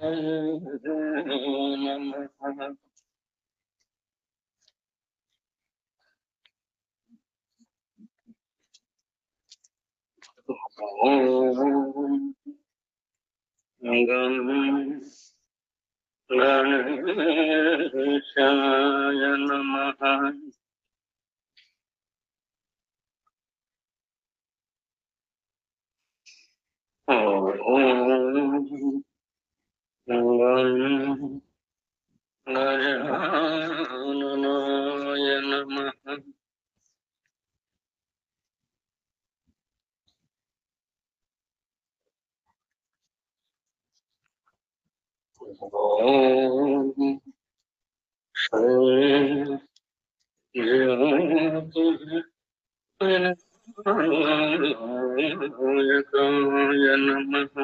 नमः। गं गणेशाय नमः। गजाननाय नमः। विनायकाय नमः।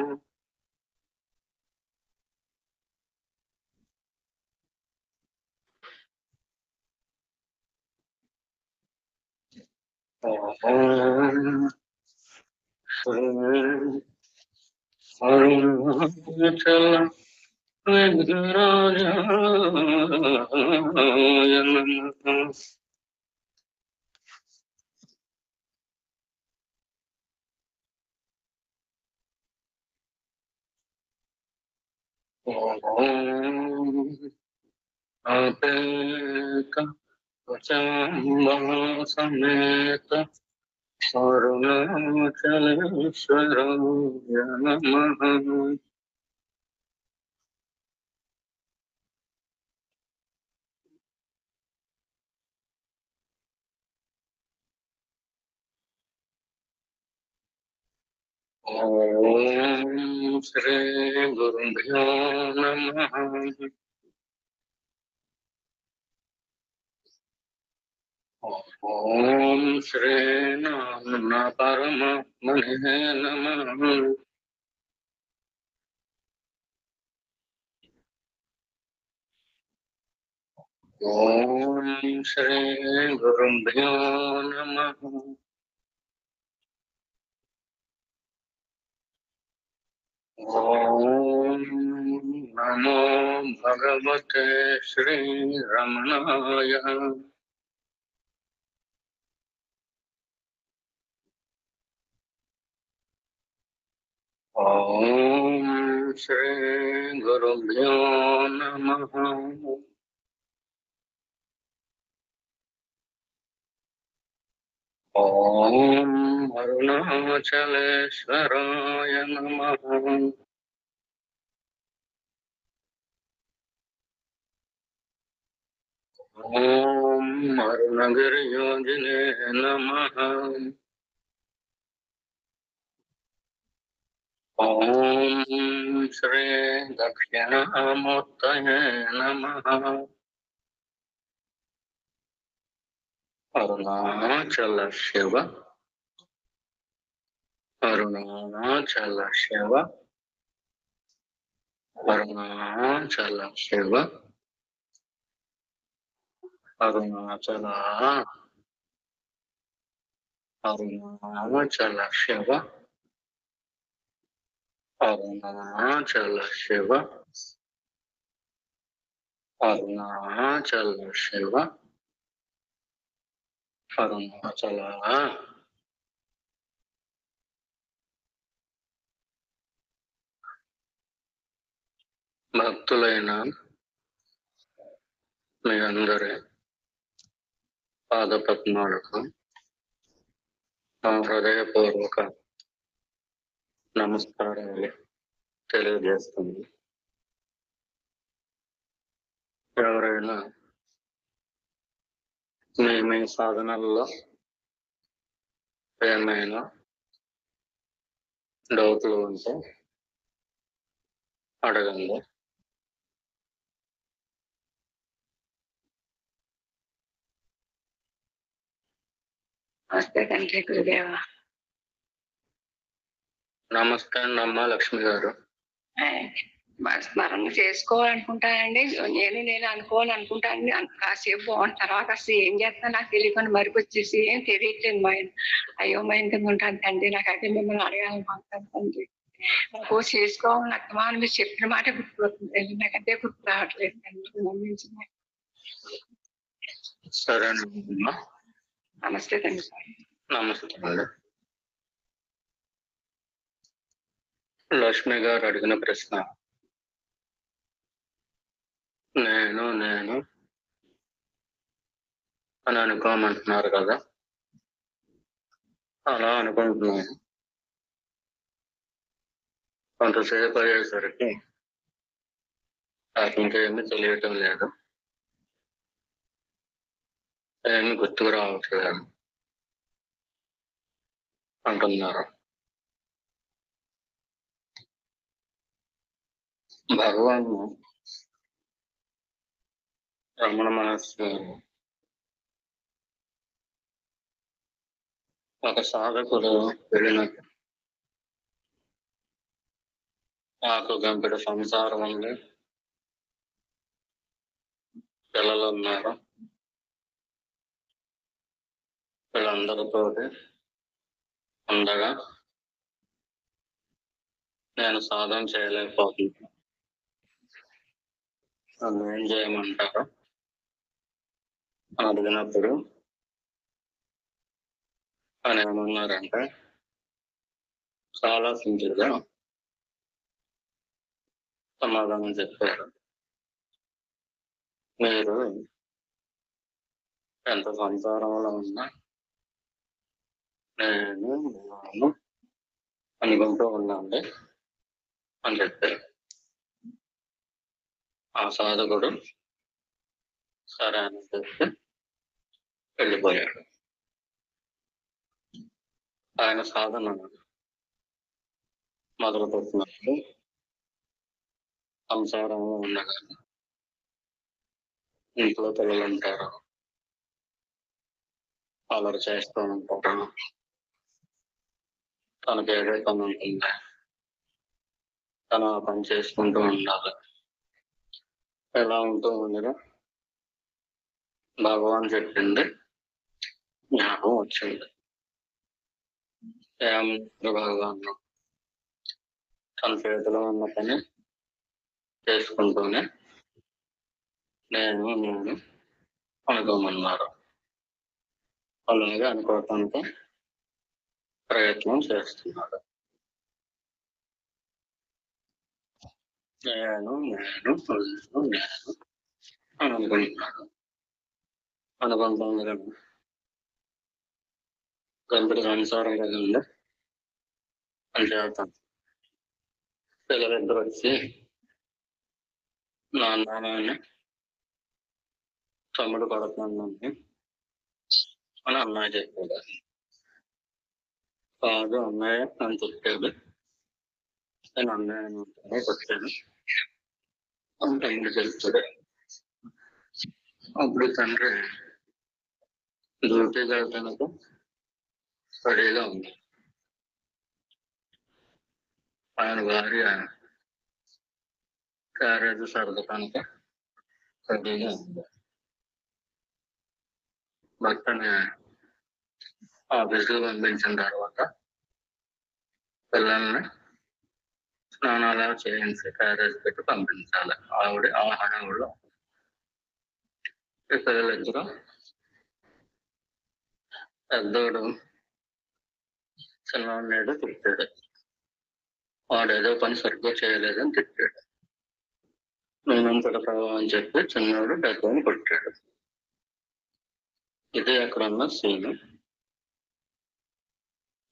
अरुणाचल विघ्नराजाय नमः। अपेत समेत अरुणाचलेश्वराय नमः। ओम श्री गुरुभ्यो नमः। ओम श्री नाम परमात्मने नमः। ओम श्री गुरुभ्यो नमः। ओम नमो भगवते श्री रमणाय। ओम श्री गुरुभ्यो नमः। ओम अरुणाचलेश्वराय नमः। ओम अरुणगिरियोगिने नमः। ओम श्री दक्षिणामूर्तये नमः। अरुणाचल शिव अरुणाचल शिव अरुणाचल शिव अरुणाचल अरुणाचल शिव अरुणाचल शिव अरुणाचल शिव अरुणाचल। భక్తులైన మీ అందరి పాదపద్మాలకు నా హృదయపూర్వక నమస్కారాలు తెలియజేస్తుంది. ఎవరైనా మీ సాధనల్లో ఏమైనా డౌట్లు ఉంటే అడగండి. నమస్తే అమ్మ లక్ష్మి గారు. స్మరణ చేసుకోవాలనుకుంటానండి. నేను అనుకోవాలనుకుంటాను. కాసేపు బాగుంటుంది, తర్వాత అసలు ఏం చేస్తున్నా నాకు తెలియకుండా మరికొచ్చేసి ఏం తెలియట్లేదు. అయోమయంగా ఉంటాను తండ్రి. నాకైతే మిమ్మల్ని అడగాలనుకుంటాను తండ్రి. నాకు చేసుకోవాలని అత్తమా అని మీరు చెప్పిన మాట గుర్తుపడుతుంది. నాకు అదే గుర్తు రావట్లేదు. నమ్మించింది. సరేనమ్మా. నమస్తే తండ్రి. నమస్తే అండి. లక్ష్మి గారు అడిగిన ప్రశ్న, నేను నేను అని అనుకోమంటున్నారు కదా, అలా అనుకుంటున్నాను. కొంతసేపు అయ్యేసరికి నాకు ఇంకేమీ తెలియటం లేదు, ఏమి గుర్తుకు రావట్లేదు అంటున్నారు. భగవాన్ రమణ మహర్షి గారు ఒక సాధకుడు వెళ్ళినట్టు, నాకు గంపెడు సంసారం ఉంది, పిల్లలు ఉన్నారు, వీళ్ళందరితో ఉండగా నేను సాధన చేయలేకపోతున్నాను, నన్ను ఏం చేయమంటారు అని అడిగినప్పుడు ఆయన ఏమన్నారంటే, చాలా సింపుల్ గా సమాధానం చెప్పారు. మీరు ఎంత సంసారంలో ఉన్నా నేను అనుకుంటూ ఉన్నాండి అని చెప్పారు. ఆ సాధకుడు సరే అని చెప్పి వెళ్ళిపోయాడు. ఆయన సాధన మొదలు పెట్టినప్పుడు సంసారంలో ఉండగా ఇంట్లో పిల్లలు ఉంటారు, అల్లరి చేస్తూ ఉంటారు, తనకు ఏదో పని ఉంటుంది, తను ఆ పని చేసుకుంటూ ఉండాలి. ఎలా ఉంటూ ఉండగా భగవాన్ చెప్పింది జ్ఞాపకం వచ్చింది. ఏమంటారు భగవాన్, తన చేతిలో ఉన్న పని చేసుకుంటూనే నేను నేను అనుకోమన్నారు. అలాగే అనుకోవటానికి ప్రయత్నం చేస్తున్నాడు. నేను నేను నేను నేను అని అనుకుంటున్నాడు. అనుకుంటుంది కదా, గంటకు సంసారం కదండి అని చేస్తాను. పిల్లలిద్దరు వచ్చి నాన్న తమ్ముడు కొడుతున్నాను అని అన్నయ్య చెప్పాడు. కాదు అన్నయ్య అని చెప్పాడు, నేను అన్నయ్య కొట్టాను అని తండ్రి చెప్తాడు. అప్పుడు తండ్రి డ్యూటీ వెళ్ళటానికి రెడీగా ఉంది. ఆయన భార్య క్యారేజ్ సర్దటానికి రెడీగా ఉంది. భర్తని ఆఫీసుకు పంపించిన తర్వాత పిల్లల్ని స్నానాలు చేయించి క్యారేజ్ పెట్టి పంపించాలి. ఆ హడావుడిలో ఈ పిల్లలిద్దరూ, పెద్దోడు చిన్నవాడిని తిట్టాడు, వాడేదో పని సరిగ్గా చేయలేదని తిట్టాడు. నేనంతట అని చెప్పి చిన్నవాడు పెద్దవాడిని కొట్టాడు. ఇది ఎక్కడన్నా సీను.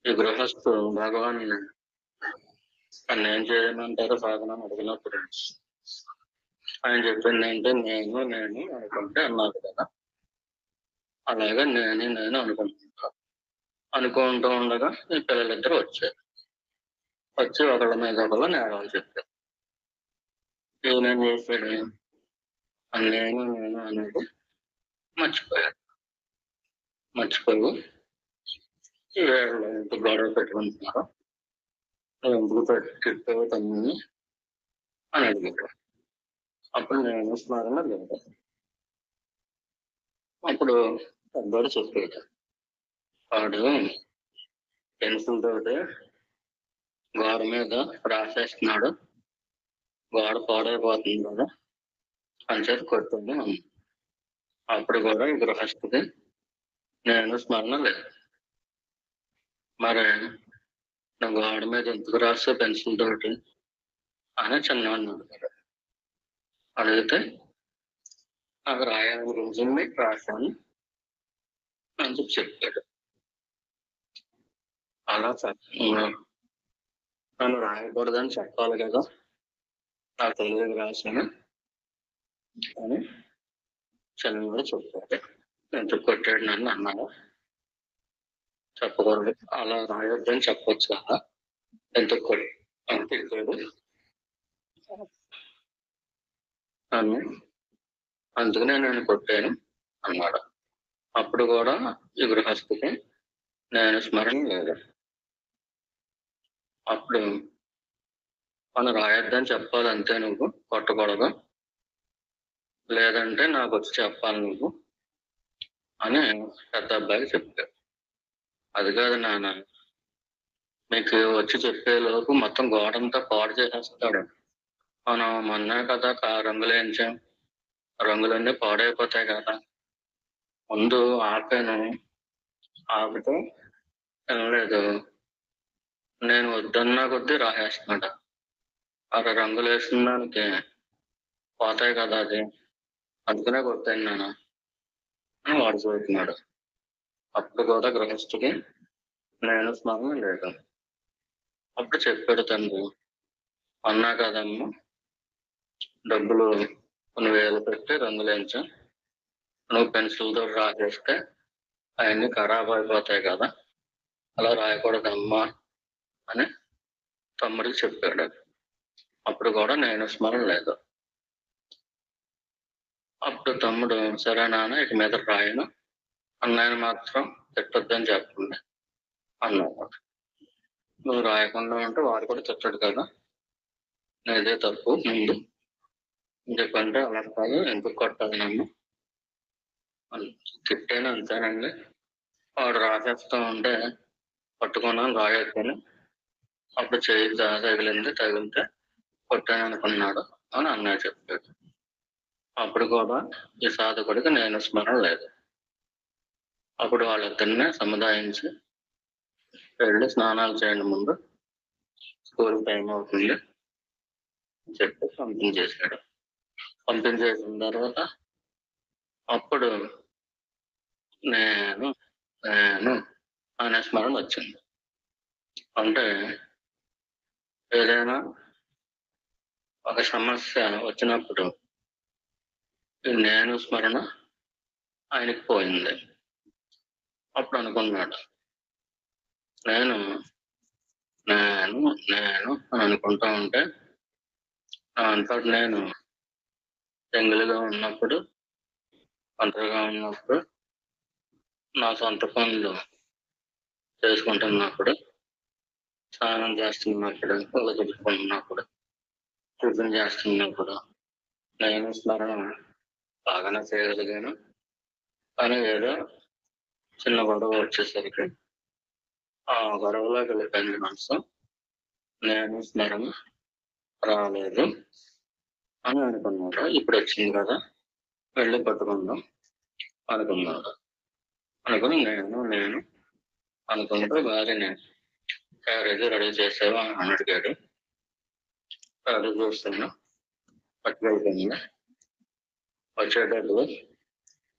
ఈ గృహస్థు భగవాన్ నన్ను ఏం చేయమంటారో సాధన అడిగినప్పుడు ఆయన చెప్పింది ఏంటి, నేను నేను అనుకుంటే అన్నారు కదా, అలాగే నేను అనుకుంటున్నా. అనుకుంటూ ఉండగా ఈ పిల్లలిద్దరు వచ్చారు. వచ్చి ఒకళ్ళ మీద ఒకళ్ళు నేరాలు చెప్పారు. ఈయనేం చేశాడు, నేను నేను అనేది మర్చిపోయాడు. మర్చిపోయి వీళ్ళు ఇంత గొడవ పెట్టుకుంటున్నారు, ఎందుకు పెట్టావు తమ్ముని అని అడిగాడు. అప్పుడు నేను స్మరణ లేదు. అప్పుడు పెద్దోడు చెప్పాడు, వాడు పెన్సిల్ తోటి గోడ మీద రాసేస్తున్నాడు. గోడ పాడైపోతుంది కదా, అంచేత కొట్టాను అంది. అప్పుడు కూడా ఈ గృహస్థికి నేను స్మరణ లేదు. మరి నా గోడ మీద ఎందుకు రాస్తే పెన్సిల్ తోటి అని చిన్నవాడిని అడిగాడు. అడిగితే నాకు రాయాలని రోజుని రాశాను అని చెప్పాడు. అలా నన్ను రాయకూడదని చెప్పాలి కదా, నాకు తెలియదు రాశాను అని చిన్నగా చెప్పాడు. ఎందుకు కొట్టాడు నన్ను అన్నాడు. చెప్పకూడదు, అలా రాయొద్దని చెప్పొచ్చు కదా, ఎందుకు కొట్టు అని తిట్టాడు అని. అందుకనే నేను కొట్టాను అన్నాడు. అప్పుడు కూడా ఈ గృహస్థికి నేను స్మరణ లేదు. అప్పుడు మనం రాయొద్దని చెప్పాలి అంతే, నువ్వు కొట్టకూడదు, లేదంటే నాకు వచ్చి చెప్పాలి నువ్వు అని పెద్ద అబ్బాయికి చెప్పాడు. అది కాదు నాన్న, మీకు వచ్చి చెప్పేలోపు మొత్తం గోడంతా పాడు చేసేస్తాడు. మనం మొన్నే కదా రంగులు వేయించాం, రంగులన్నీ పాడైపోతాయి కదా. ముందు ఆపాను, ఆపితే వినలేదు. నేను వద్దన్నా కొద్దీ రాసేస్తున్నాడు. అక్కడ రంగులు వేసిన దానికి పోతాయి కదా, అది అందుకనే కొట్టాను నేను అని వాడు చూస్తున్నాడు. అప్పుడు కూడా గృహస్థుకి నేను స్మరణ లేదు. అప్పుడు చెప్పాడు తండ్రి, అన్నా కదమ్మా, డబ్బులు కొన్ని వేలు పెట్టి రంగులు వేయించా, నువ్వు పెన్సిల్తో రాసేస్తే అవన్నీ ఖరాబ్ అయిపోతాయి కదా, అలా రాయకూడదమ్మా అని తమ్ముడికి చెప్పాడు. అప్పుడు కూడా నేను స్మరణ లేదు. అప్పుడు తమ్ముడు, సరే నాన్న ఇక మీద రాయను, అన్నయ్యని మాత్రం తిట్టొద్దని చెప్పండి అన్నాడు. నువ్వు రాయకుండా ఉంటే వాడు కూడా తిట్టడు కదా, నేదే తప్పు ముందు ఎందుకంటే అలా కాదు, ఎందుకు కొట్టాలి నన్ను తిట్టాను అంతేనండి. వాడు రాసేస్తా ఉంటే పట్టుకున్నాను రాయొద్దని, అప్పుడు చేయి తగిలితే కొట్టాను అనుకున్నాడు అని అన్నయ్య చెప్పాడు. అప్పుడు కూడా ఈ సాధకుడికి నేను స్మరణ లేదు. అప్పుడు వాళ్ళిద్దరిని సముదాయించి వెళ్ళి స్నానాలు చేయండి, ముందు స్కూల్ టైం అవుతుంది చెప్పి పంపించేశాడు. పంపించేసిన తర్వాత అప్పుడు నేను నేను అనే స్మరణ వచ్చింది. అంటే ఏదైనా ఒక సమస్య వచ్చినప్పుడు ఈ నేను స్మరణ ఆయనకి పోయింది. అప్పుడు అనుకున్నాడు, నేను నేను నేను అని అనుకుంటా ఉంటే అంతటి నేను సింగిల్గా ఉన్నప్పుడు, ఒంటరిగా ఉన్నప్పుడు, నా సొంత పనులు చేసుకుంటున్నప్పుడు, స్నానం చేస్తున్నప్పుడు, కళ్ళు తుడుచుకుంటున్నప్పుడు, టిఫిన్ చేస్తున్నప్పుడు నేను స్మరణ బాగానే చేయగలిగాను. కానీ ఏదో చిన్న గొడవ వచ్చేసరికి ఆ గొడవలోకి వెళ్ళిపోయింది మనసు, నేను స్మరణ రాలేదు అని అనుకున్నాడు. ఇప్పుడు వచ్చింది కదా, వెళ్ళి పట్టుకుందాం అనుకున్నాడు. అనుకుని నేను అనుకుంటూ భార్యని క్యారేజ్ రెడీ చేసావా అని అడిగాడు. రెడీ చేస్తున్నా, పట్టుకెళ్తుంది. వచ్చేటప్పుడు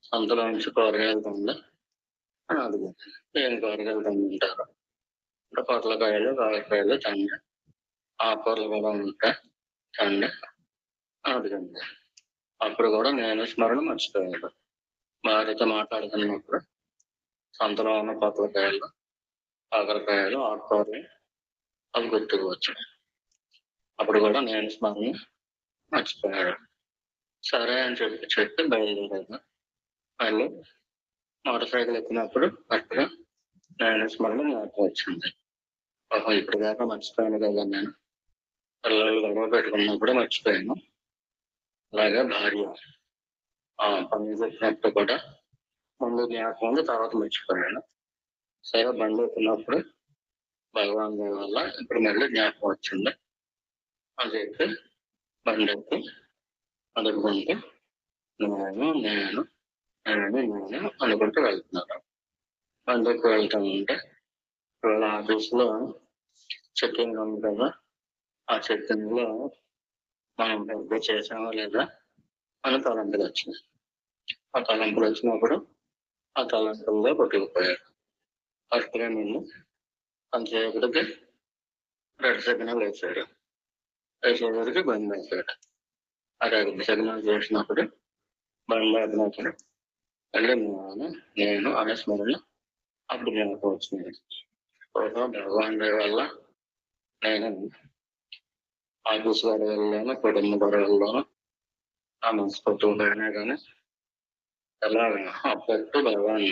సంతలో నుంచి కూరగాయలు ఉంది అని అడిగాను. ఏం కూరగాయలు తింటారు అంటే పొట్లకాయలు, కాయకాయలు తండ్రి, ఆకుకూరలు కూడా ఉంటాయి తండ్రి అని అడిగింది. అప్పుడు కూడా నేను స్మరణ మర్చిపోయాడు. భార్యతో మాట్లాడుతున్నప్పుడు సంతలో ఉన్న పొట్లకాయలు, కాకరకాయలు, ఆకుకూరలు అవి గుర్తుకు వచ్చాయి. అప్పుడు కూడా నేను స్మరణ మర్చిపోయాడు. సరే అని చెప్పి బయలుదేరాను. మళ్ళీ మోటార్ సైకిల్ ఎక్కినప్పుడు కరెక్ట్గా నేను స్మరణ నాకు వచ్చింది. ఓహో, ఇప్పుడు దాకా మర్చిపోయాను కదా, నేను పిల్లలు గొడవ పెట్టుకున్నప్పుడు మర్చిపోయాను. అలాగే భార్య పని చెప్పినప్పుడు కూడా ముందు జ్ఞాపకం ఉంది, తర్వాత మర్చిపోయాను. సరే బండి ఎక్కినప్పుడు భగవాన్ దయ వల్ల ఇప్పుడు మళ్ళీ జ్ఞాపకం వచ్చింది అని చెప్పి బండి ఎక్కి అనుకుంటూ నేను అనుకుంటూ వెళ్తున్నారు. బండికి వెళ్తూ ఉంటే వాళ్ళ ఆఫీస్లో చెక్కింగ్ ఉంది కదా, ఆ చెక్కింగ్ లో మనం పెద్ద చేసామా లేదా అని తలంపులు వచ్చినాయి. ఆ తలంపులు వచ్చినప్పుడు ఆ తలంపుల్లో కొట్టుకుపోయాడు. అక్కడే ముందు అంతసేపటికి రెడ్ సిగ్నల్ వేసాడు. వేసేసరికి బండి ఆపాడు. ఆ రెడ్ సిగ్నల్ చేసినప్పుడు బండి ఆపినప్పుడు మళ్ళీ నేను అనే స్మరణ అప్పుడు జ్ఞాపకం వచ్చింది. భగవాన్ దయ వల్ల నేను ఆఫీస్ గొడవల్లోనూ కుటుంబ గొడవల్లోనూ ఆ మనస్పతులైనా కానీ ఎలాగ అప్పట్టు భగవాన్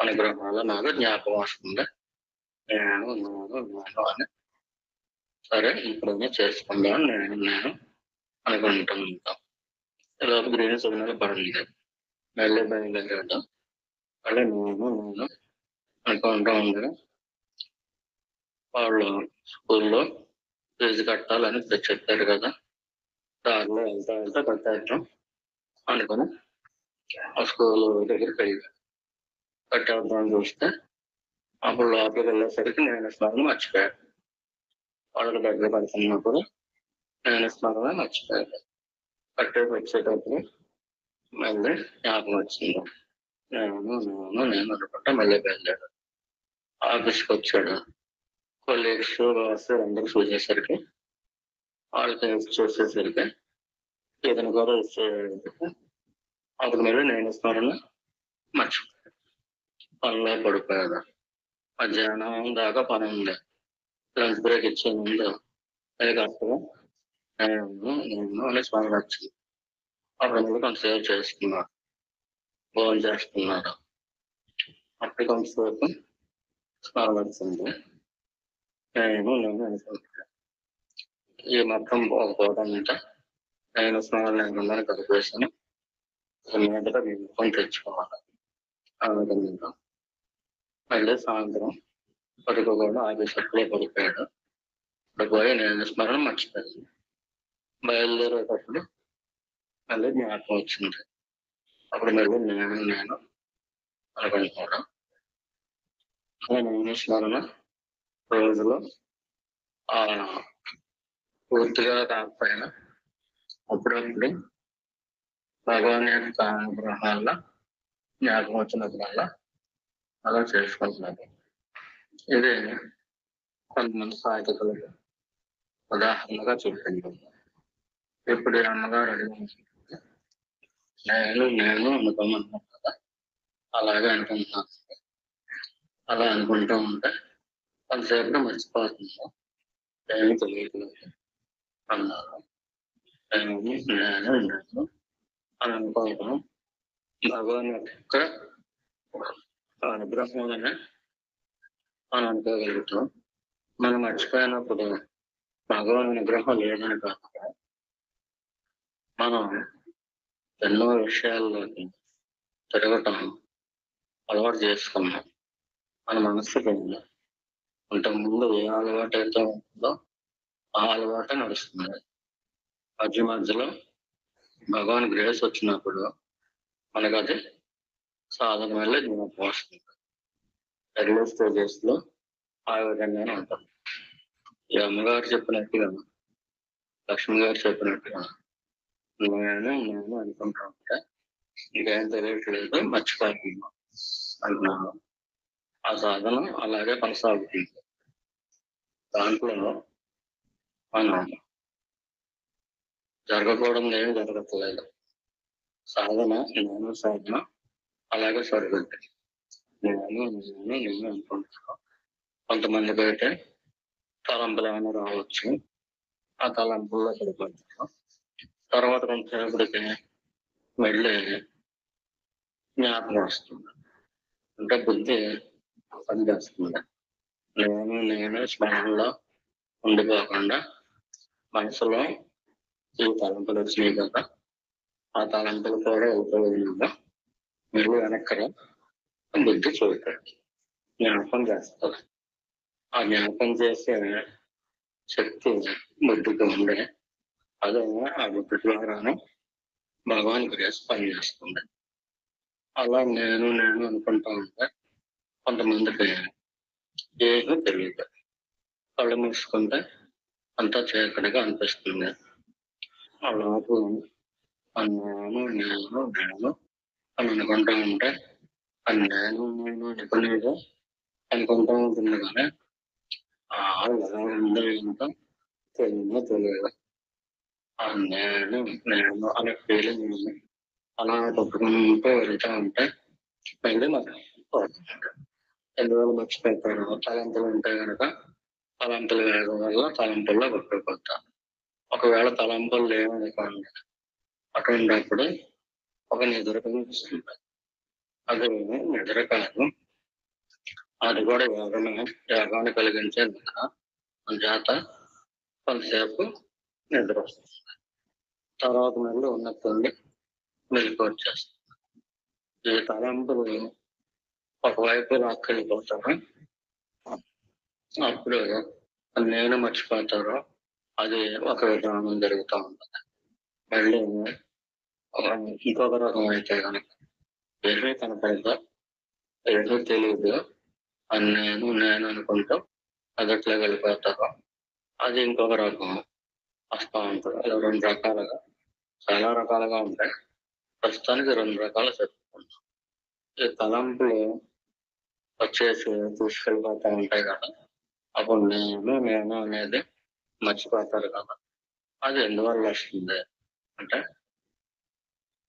అనుగ్రహం వల్ల నాకు జ్ఞాపకం వస్తుంది. నేను అని సరే ఇప్పుడైనా చేసుకుందాం నేను అనుకుంటూ ఉంటాం. ఈలోపు గ్రీన్ సిగ్నల్ పడింది. మళ్ళీ బయలుదేరాడు. మళ్ళీ నేను అనుకుంటూ ఉండగా వాళ్ళు స్కూల్లో ఫీజు కట్టాలని చెప్పారు కదా, దారిలో వెళ్తా కట్టేద్దాం అనుకుని ఆ స్కూల్ దగ్గరికి వెళ్ళి కట్టేద్దాం చూస్తే అప్పుడు లోపలికి వెళ్ళేసరికి నేను స్మరణ మర్చిపోయాను. వాళ్ళకి దగ్గర పడుతున్నప్పుడు నేను స్మరణ మర్చిపోయాను. కట్టేసి వచ్చేటప్పుడు మళ్ళీ జ్ఞాపకం వచ్చింది. నేను అనుకుంటా మళ్ళీ బయలుదేరాడు. ఆఫీస్కి వచ్చాడు. కొలీగ్స్ వస్తే అందరూ చూసేసరికి వాళ్ళకి చూసేసరికి ఇతను కూడా వచ్చేసరికి అప్పుడు మళ్ళీ నేను స్మరణ మర్చిపోయాను. పనిలో పడిపోయాడు. మధ్యాహ్నం దాకా పని ఉంది. లంచ్ బ్రేక్ ఇచ్చే ముందు అది కరెక్ట్గా నేను అనే స్మరణ వచ్చింది. అప్పుడు మళ్ళీ కొంతసేపు చేస్తున్నారు, ఫోన్ చేస్తున్నారు. అప్పుడు కొంతసేపు స్మరణ వచ్చింది. నేను అనుకుంటున్నాను ఈ మొత్తం పోవడంతో నేను స్మరణ లేకుండా కలిపేసాను. మీదట ఫోన్ తెచ్చుకోవాలి అనుకుంటున్నాను. మళ్ళీ సాయంత్రం పడుకోకుండా ఆఫీస్ అప్పుడే పడిపోయాడు. పడిపోయి నేను స్మరణ మర్చిపోయాను. బయలుదేరేటప్పుడు మళ్ళీ జ్ఞాపకం వచ్చింది. అప్పుడు మళ్ళీ నేను అనుకుంటున్నాను. నేను స్మరణ రోజులో పూర్తిగా కాకపోయినా అప్పుడప్పుడు భగవాన్ యొక్క అనుగ్రహాల జ్ఞాపకం వచ్చినప్పుడల్లా అలా చేసుకుంటున్నాను. ఇది కొంతమంది సాహిత్యకులకు ఉదాహరణగా చెప్పింది. ఇప్పుడు ఈ అమ్మగారు అడిగింది నేను అనుకోమన్నాను కదా, అలాగే అనుకుంటున్నాను. అలా అనుకుంటూ ఉంటే కొంతసేపులో మర్చిపోతున్నాను. ఏమి తెలియట్లేదు అన్నారు. నేను అని అనుకోవడం భగవాన్ యొక్క అనుగ్రహంలోనే మనం అనుకోగలుగుతాం. మనం మర్చిపోయినప్పుడు భగవాన్ అనుగ్రహం లేదని కాకుండా మనం ఎన్నో విషయాల్లోకి తిరగటం అలవాటు చేసుకున్నాం. మన మనసుకి ఇంతకుముందు ఏ అలవాటు అయితే ఉంటుందో ఆ అలవాటే నడుస్తుంది. మధ్యలో భగవాన్ గ్రేస్ వచ్చినప్పుడు మనకు అది సాధన వల్ల జ్ఞాపకం వస్తుంది. ఎర్లీ స్టేజెస్ లో ఆ విధంగానే ఉంటుంది. ఈ అమ్మగారు చెప్పినట్టుగా, లక్ష్మి గారు చెప్పినట్టుగా నేను అనుకుంటా ఉంటే ఇంకేం తెలియట్లేదు, మర్చిపోతున్నాను అంటున్నాను. ఆ సాధన అలాగే కొనసాగుతుంది. దాంట్లో మనం జరగకూడదు ఏమి జరగట్లేదు. సాధన అలాగే జరుగుతుంది. నేను అనుకుంటున్నాను. కొంతమందికి అయితే తలంపులు ఏమైనా రావచ్చు. ఆ తలంపుల్లో పడిపోతాం. తర్వాత కొంతసేపటికి మళ్ళీ జ్ఞాపకం వస్తుంది. అంటే బుద్ధి పనిచేస్తుంది. నేను స్మరణలో ఉండిపోకుండా మనసులో ఈ తలంపులు వచ్చినాయి కదా, ఆ తలంపులు కూడా ఉపయోగంగా మీరు వెనక్కి బుద్ధి చూడండి, జ్ఞాపకం చేస్తారు. ఆ జ్ఞాపకం చేసే శక్తి బుద్ధికి ఉండే అదే ఆ బుద్ధి ద్వారానే భగవాన్ గ్రేస్ పనిచేస్తుంది. అలా నేను అనుకుంటా ఉంటే కొంతమందికి ఏమీ తెలియదు. కళ్ళు మూసుకుంటే అంతా చీకటిగా అనిపిస్తుంది. అలాగే నేను అని అనుకుంటా ఉంటే ఆ నేను అనుకునేది అనుకుంటా ఉంటుంది కానీ ఎలా ఉందో ఏంటో తెలియదు. ఆ నేను అనే ఫీలింగ్ అలా తప్పుకుంటూ వెళ్తూ ఉంటే మళ్ళీ మనం ఎందువల్ల మర్చిపోతారు తలంపులు ఉంటే కనుక తలంపుల వేగం వల్ల తలంపుల్లో కొట్టుకుపోతాం. ఒకవేళ తలంపులు లేవనుకోండి అటువంటిప్పుడు ఒక నిద్ర కనిపిస్తుంది. అది నిద్ర కాదు, అది కూడా యోగాన్ని కలిగించే నిద్ర. చేత కొంతసేపు నిద్ర వస్తుంది. తర్వాత మళ్ళీ ఉన్నట్టుండి మెలకు వచ్చేస్తుంది. ఈ తలంపులు ఒకవైపు లాక్కెళ్ళిపోతారు. అప్పుడు నేను మర్చిపోతారు. అది ఒక విధానం జరుగుతూ ఉంటుంది. మళ్ళీ ఇంకొక రకం అయితే కనుక ఏమీ కనపడదు, ఏమీ తెలియదు అని నేను అనుకుంటూ అదట్లో వెళ్ళిపోతారు. అది ఇంకొక రకం వస్తూ ఉంటుంది. అలా 2 రకాలుగా చాలా రకాలుగా ఉంటాయి. ప్రస్తుతానికి 2 రకాలు చెప్పుకుంటాం. ఈ తలంపులు వచ్చేసి తీసుకెళ్ళిపోతూ ఉంటాయి కదా, అప్పుడు నేను అనేది మర్చిపోతారు కదా. అది ఎందువల్ల వస్తుంది అంటే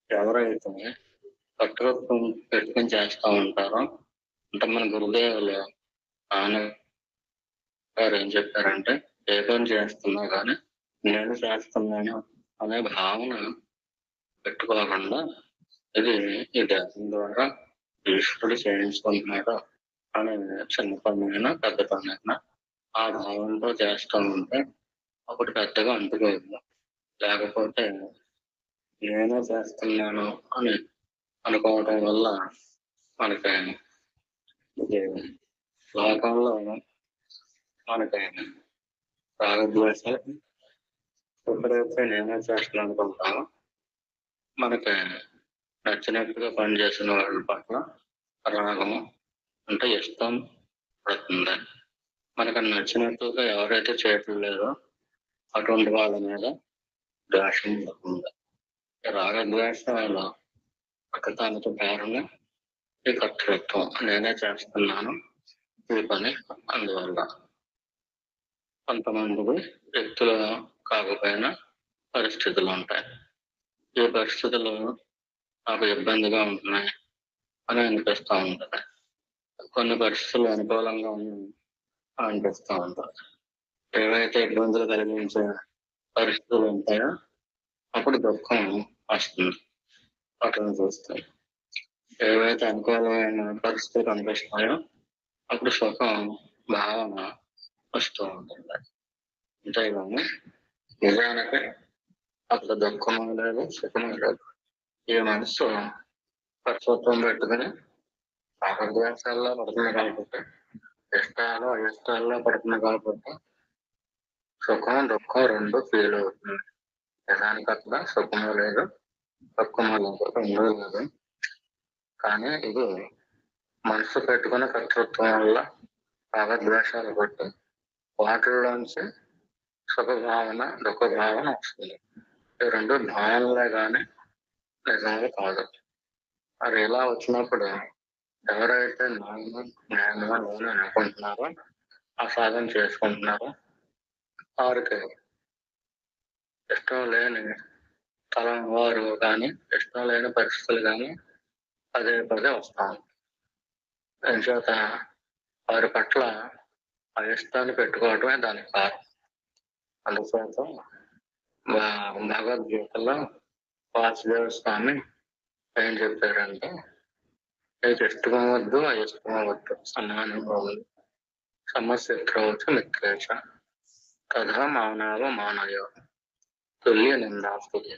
ఎవరైతే కట్టుకట్టుకుని పెట్టుకుని చేస్తూ ఉంటారో అంటే మన గురుదేవులు నాన్నగారు ఏం చెప్పారంటే ఏ పని చేస్తున్నా కానీ నేను చేస్తున్నాను అనే భావన పెట్టుకోకుండా ఈ దేశం ద్వారా ఈశ్వరుడు చేయించుకుంటున్నాడు అనే చిన్న పనైనా పెద్ద పనైనా ఆ భావంతో చేస్తూ ఉంటే అప్పుడు పెద్దగా అంటుకోదు. లేకపోతే నేనే చేస్తున్నాను అని అనుకోవటం వల్ల మనకి ఇది లోకంలో మనకి రాగద్వేషాలు ఎప్పుడైతే నేనే చేస్తున్నాను అనుకుంటామో మనకి నచ్చినట్టుగా పనిచేసిన వాళ్ళ పట్ల రాగము అంటే ఇష్టం పడుతుంది. మనకు నచ్చినట్టుగా ఎవరైతే చేయటం లేదో అటువంటి వాళ్ళ మీద ద్వేషం పడుతుంది. రాగద్వేషాలు ఒకదానికి కారణం ఈ కర్తృత్వం. నేనే చేస్తున్నాను ఈ పని. అందువల్ల కొంతమందికి వ్యక్తులు కాకపోయినా పరిస్థితులు ఉంటాయి. ఈ పరిస్థితులు నాకు ఇబ్బందిగా ఉంటున్నాయి అని అనిపిస్తూ ఉంటుంది. కొన్ని పరిస్థితులు అనుకూలంగా అనిపిస్తూ ఉంటుంది. ఏవైతే ఇబ్బందులు కలిగించే పరిస్థితులు ఉంటాయో అప్పుడు దుఃఖం వస్తుంది వాటిని చూస్తే. ఏవైతే అనుకూలమైన పరిస్థితులు కనిపిస్తాయో అప్పుడు సుఖం భావన వస్తూ ఉంటుంది. అంతేగాని నిజానికి అప్పుడు దుఃఖము లేదు, సుఖము లేదు. ఈ మనసు పరిశుభ్రం పెట్టుకుని రాగద్వేషాల్లో పడుతుంది కాబట్టి, ఇష్టాలు అయిష్టాల్లో పడుతుంది కాబట్టి సుఖం దుఃఖం 2 ఫీల్ అవుతుంది. నిజానికి అక్కడ సుఖము లేదు, దుఃఖము లేదు, 2 లేదు. కానీ ఇది మనసు పెట్టుకున్న కర్తృత్వం వల్ల రాగద్వేషాలు బట్టి వాటిల్లోంచి సుఖ భావన దుఃఖ భావన వస్తుంది. ఈ 2 భావనలే కానీ నిజంగా కాదు. మరి ఇలా వచ్చినప్పుడు ఎవరైతే నేను అనుకుంటున్నారో ఆ సాధన చేసుకుంటున్నారో వారికి ఇష్టం లేని తలం వారు కానీ ఇష్టం లేని పరిస్థితులు కానీ పదే పదే వస్తాం. ఎంచేత వారి పట్ల అయిష్టాన్ని పెట్టుకోవటమే దానికి కారణం. అందుచేత భగవద్గీతలో వాసుదేవ స్వామి ఏం చెప్పారంటే నీకు ఇష్టమవద్దు అయిష్టమవద్దు సమానుభవం సమశత్రువు మిత్రేచ తథా మౌనావ మౌనయో తుల్య నిందాస్తుతి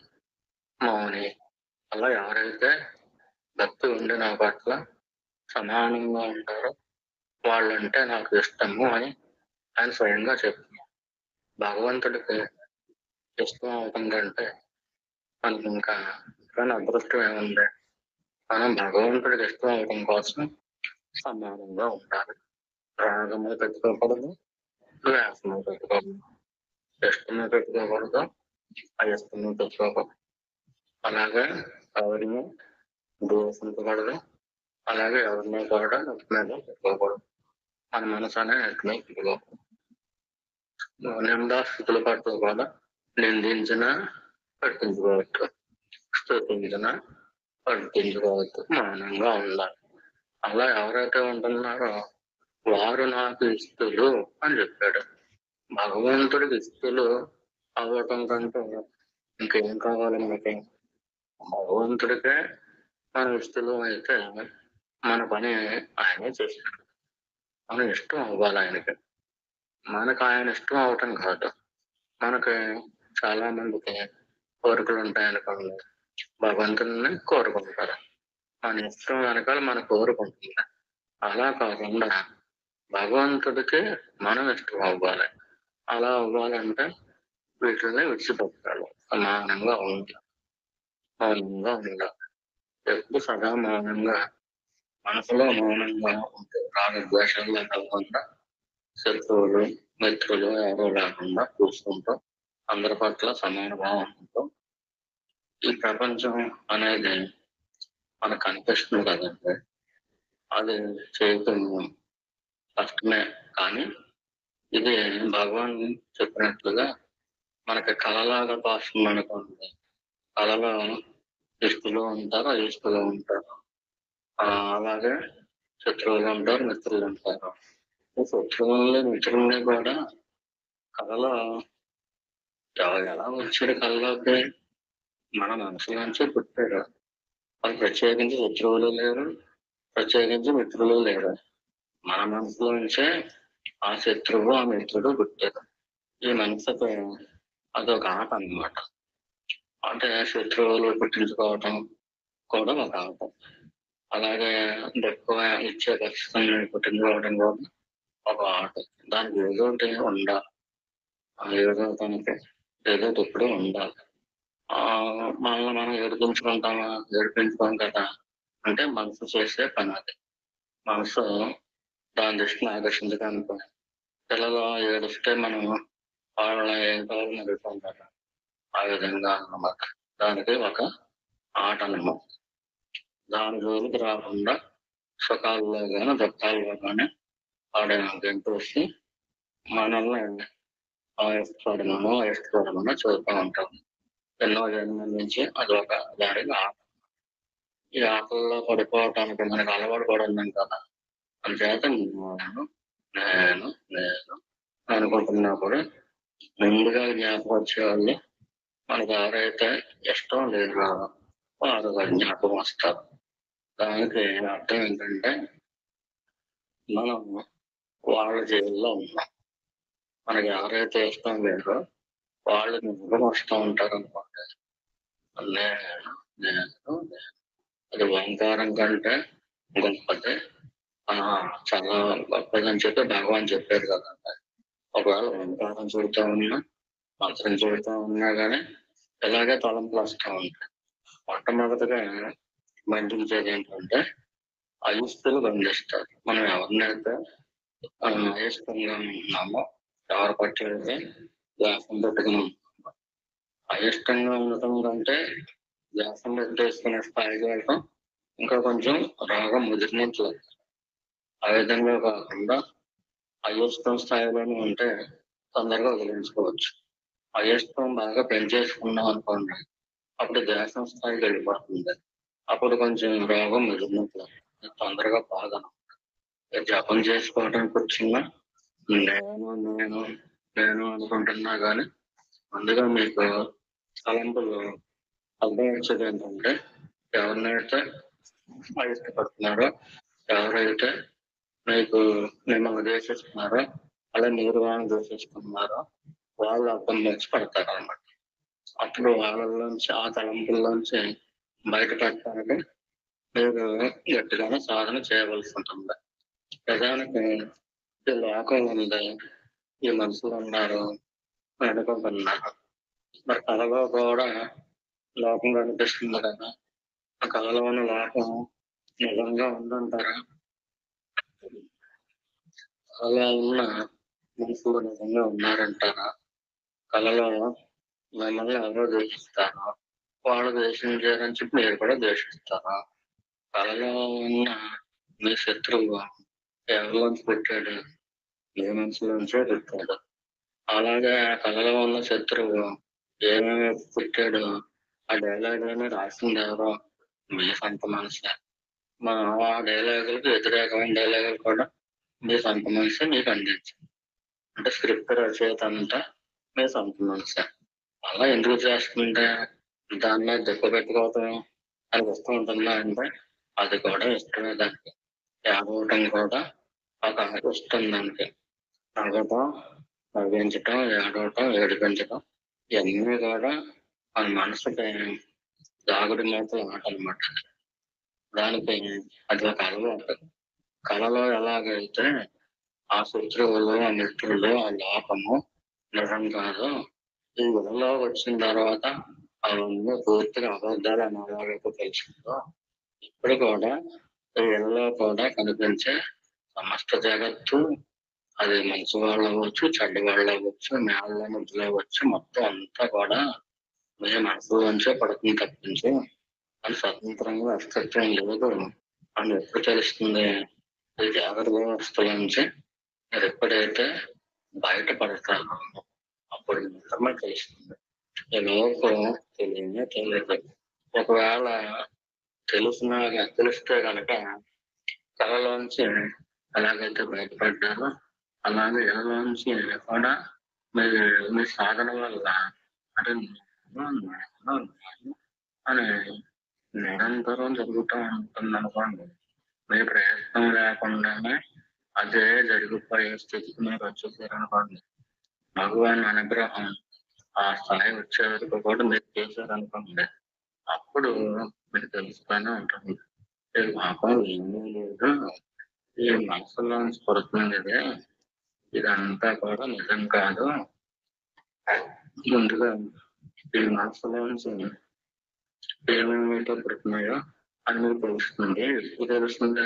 మౌని. అలా ఎవరైతే భక్తి ఉండి నా పట్ల సమానంగా ఉంటారో వాళ్ళంటే నాకు ఇష్టము అని ఆయన స్వయంగా చెప్తున్నారు. భగవంతుడికి ఇష్టం అవటం కంటే మనకి ఇంకా కానీ అదృష్టం ఏముంది? మనం భగవంతుడికి ఇష్టం అవటం కోసం సమానంగా ఉండాలి. రాగము పెట్టుకోకూడదు, ద్వేషము పెట్టుకోకూడదు, ఇష్టము పెట్టుకోకూడదు, అయిష్టము పెట్టుకోకూడదు. అలాగే ఎవరిని దూషించకూడదు, అలాగే ఎవరిని కూడా నెత్తి మీద పెట్టుకోకూడదు. మన మనసు అనే నెత్తి మీద పెట్టుకోకూడదు. నిందాస్థితుల పట్ల కూడా నిందించిన పట్టించుకోవద్దు, స్తుతించిన పట్టించుకోవద్దు, మౌనంగా ఉండాలి. అలా ఎవరైతే ఉంటున్నారో వారు నాకు ఇస్తులు అని చెప్పాడు. భగవంతుడికి ఇస్తులు అవ్వటం కంటే ఇంకేం కావాలి మనకి? భగవంతుడికే మన ఇష్టలు అయితే మన పని ఆయనే చేస్తాడు. మనం ఇష్టం అవ్వాలి ఆయనకి. మనకు ఆయన ఇష్టం అవటం కాదు. మనకి చాలా మందికి కోరికలు ఉంటాయనుకోండి, భగవంతుడిని కోరుకుంటారు. మన ఇష్టం వెనకాల మన కోరుకుంటుంది. అలా కాకుండా భగవంతుడికి మనం ఇష్టం అవ్వాలి. అలా అవ్వాలంటే వీటిని విడిచిపెట్టాలి. సమానంగా ఉండాలి, మౌనంగా ఉండాలి. ఎప్పుడు సదా మౌనంగా, మనసులో మౌనంగా ఉంటే రాగద్వేషాలు కలగకుండా, శత్రువులు మిత్రులు ఎవరు లేకుండా చూసుకుంటూ అందరి పట్ల సమాన భావంతో ఈ ప్రపంచం అనేది మనకు కనిపిస్తుంది కదండి. అది చేయటం కష్టమే. కానీ ఇది భగవాన్ చెప్పినట్లుగా మనకి కళలాగా భాషం అనుకోండి. కళలో ఇష్టలు ఉంటారు, అయిష్టలు ఉంటారు. అలాగే శత్రువులు ఉంటారు, మిత్రులు ఉంటారు. ఈ శత్రువుల్ని మిత్రుల్ని కూడా కళలో ఎలా వచ్చాడు కళలోకి? మన మనసులోంచే పుట్టాడు. వాళ్ళు ప్రత్యేకించి శత్రువులు లేరు, ప్రత్యేకించి మిత్రులు లేరు. మన మనసులోంచే ఆ శత్రువు, ఆ మిత్రుడు పుట్టారు. ఈ మనసుకు అదొక ఆట అన్నమాట. అంటే శత్రువులు పుట్టించుకోవటం కూడా ఒక ఆట. అలాగే ఎక్కువ ఇచ్చే ఖచ్చితంగా పుట్టించుకోవడం కూడా ఒక ఆట. దానికి ఏదో ఒకటి ఉండాలి. ఏదో తనకి ఏదో ఒకటి ఎప్పుడూ ఉండాలి. మనల్ని మనం ఏడిపించుకుంటామా? ఏడిపించుకోం కదా. అంటే మనసు చేసే పని అది. మనసు దాని దృష్టిని ఆకర్షించడానికి పిల్లలు ఏడిస్తే మనం వాళ్ళని ఏం కావాలని అడుగుతాం కదా. ఆ విధంగా అన్నమాట. దానికి ఒక ఆట అన్నమాట. దాని జోలికి రాకుండా సుఖాల్లో కానీ దుఃఖాల్లో కానీ వాడే గెంటూసి మనల్ని ఇష్టపడమనో ఇష్టపడమనో చూస్తూ ఉంటాం. ఎన్నో జన్మల నుంచి అదొక దానికి ఆట. ఈ ఆటల్లో పడిపోవటానికి మనకు అలవాటు కూడా ఉన్నాం కదా. అందుచేత నేను నేను అనుకుంటున్నప్పుడు ముందుగా జ్ఞాపకం వచ్చేవాళ్ళు మనకు ఎవరైతే ఇష్టం లేదో వారు జ్ఞాపకం వస్తారు. దానికి అర్థం ఏంటంటే మనం వాళ్ళ జైల్లో ఉన్నాం. మనకి ఎవరైతే ఇష్టం లేదో వాళ్ళు నిజంగా వస్తూ ఉంటారు అనుకోండి. నేను నేను నేను అది ఓంకారం కంటే గొప్పది. చాలా గొప్పది అని చెప్పి భగవాన్ చెప్పారు కదా. ఒకవేళ ఓంకారం చూడుతూ ఉన్నా, మంత్రం చూడుతూ ఉన్నా కానీ ఇలాగే తలంపులు వస్తూ ఉంటాయి. మొట్టమొదటిగా బంధించేది ఏంటంటే అయిస్తులు బంధిస్తారు. మనం ఎవరినైతే అయిష్టంగా ఉన్నామో, ఎవరి పట్ల అయితే వ్యాసం పెట్టుకుని ఉన్నామో, అయిష్టంగా ఉండటం కంటే వ్యాసం పెట్టేసుకునే స్థాయికి వెళ్ళటం ఇంకా కొంచెం రాగం ముదిరినట్లు. ఆ విధంగా కాకుండా అయిష్టం స్థాయిలోనే ఉంటే తొందరగా వదిలించుకోవచ్చు. అయిష్టం బాగా పెంచేసుకున్నాం అనుకోండి, అప్పుడు ద్వేషం స్థాయికి వెళ్ళిపోతుంది. అప్పుడు కొంచెం రోగం ముదిరినట్లు తొందరగా బాధను జపం చేసుకోవడానికి వచ్చిన నేను నేను నేను అనుకుంటున్నా కానీ ముందుగా మీకు తలంపులు అర్థం వచ్చేది ఏంటంటే ఎవరినైతే ఇష్టపడుతున్నారో, ఎవరైతే మీకు మిమ్మల్ని ద్వేషిస్తున్నారో, అలా మీరు వాళ్ళని ద్వేషిస్తున్నారో వాళ్ళు అర్థం వచ్చి పడతారు అన్నమాట. అప్పుడు వాళ్ళలోంచి ఆ తలంపుల్లోంచి బయటపడటానికి మీరు గట్టిగానే సాధన చేయవలసి ఉంటుంది. నిజానికి ఈ లోకం ఉంది, ఈ మనుషులు ఉన్నారు అనుకుంటున్నారు. మరి కళలో కూడా లోపం కనిపిస్తుంది కదా, ఆ కళలో ఉన్న లోపం నిజంగా ఉందంటారా? అలా ఉన్న మనుషులు నిజంగా ఉన్నారంటారా? కళలో మిమ్మల్ని ఎవరో ద్వేషిస్తారా? వాళ్ళు ద్వేషించారని చెప్పి మీరు కూడా ద్వేషిస్తారా? కళలో ఉన్న మీ శత్రువు ఎవరిలోంచి పుట్టాడు? మీ మనసులోంచే పుట్టాడు. అలాగే ఆ కళలో ఉన్న శత్రువు ఏమేమి పుట్టాడు? ఆ డైలాగ్ అని రాసింది ఎవరో? మీ సొంత మనసే. మా ఆ డైలాగులకు వ్యతిరేకమైన డైలాగులు కూడా మీ సొంత మనసే మీకు అందించింది. అంటే స్క్రిప్ట్ రచయిత అంతా మీ సొంత మనసే. అలా ఎందుకు చేస్తుంటే దాని మీద దెబ్బ పెట్టుకోవటం అది ఇష్టం ఉంటుందా అంటే అది కూడా ఇష్టమే దానికి. ఏడవటం కూడా ఒక ఇష్టం దానికి. నవ్వటం, నవ్వించటం, ఏడవటం, ఏడిపించటం ఇవన్నీ కూడా మన మనసుకి దాగుడు మూతల ఆట అనమాట. దానికి అది ఒక అలవాటు. కళలో ఎలాగైతే ఆ శత్రువులు, ఆ మిత్రులు, ఆ లోపము నిజం కాదు. ఈ ఊళ్ళో వచ్చిన తర్వాత అవన్నీ పూర్తిగా అబద్ధాలు అని ఎలాగైతే తెలిసిందో ఇప్పుడు కూడా ఈ ఊళ్ళో కూడా కనిపించే సమస్త జగత్తు, అది మంచి వాళ్ళు అవ్వచ్చు, చెడ్డ వాళ్ళు అవ్వచ్చు, మేళ్ళ ముద్దులు అవ్వచ్చు, మొత్తం అంతా కూడా మీ మనసులోంచే పడుతుంది తప్పించి అది స్వతంత్రంగా అస్తిత్వం లేదు అని ఎప్పుడు తెలుస్తుంది? ఈ జాగ్రత్త వ్యవస్థల నుంచి మీరు ఎప్పుడైతే బయటపడతారో అప్పుడు మాత్రమే తెలుస్తుంది. ఈ లోపు తెలియదు. ఒకవేళ తెలిస్తే గనక కళలోంచి ఎలాగైతే బయటపడ్డారో అలాగే ఇళ్ళలోంచి కూడా మీ మీ సాధన వల్ల అంటే అని నిరంతరం జరుగుతూ ఉంటుంది అనుకోండి. మీ ప్రయత్నం లేకుండానే అదే జరిగిపోయే స్థితికి మీరు వచ్చేసారనుకోండి. భగవాన్ అనుగ్రహం ఆ స్థాయి వచ్చే వరకు కూడా మీరు చేశారనుకోండి. అప్పుడు మీకు తెలుస్తూనే ఉంటుంది. ఈ పాపం ఏమీ లేదు, ఈ మనసులోంచి పుడుతుంది ఇదే, ఇదంతా కూడా నిజం కాదు. ముందుగా ఈ మనసులోంచి ఏమేమైతే పుడుతున్నాయో అని మీకు తెలుస్తుంది. ఎప్పుడు తెలుస్తుంది?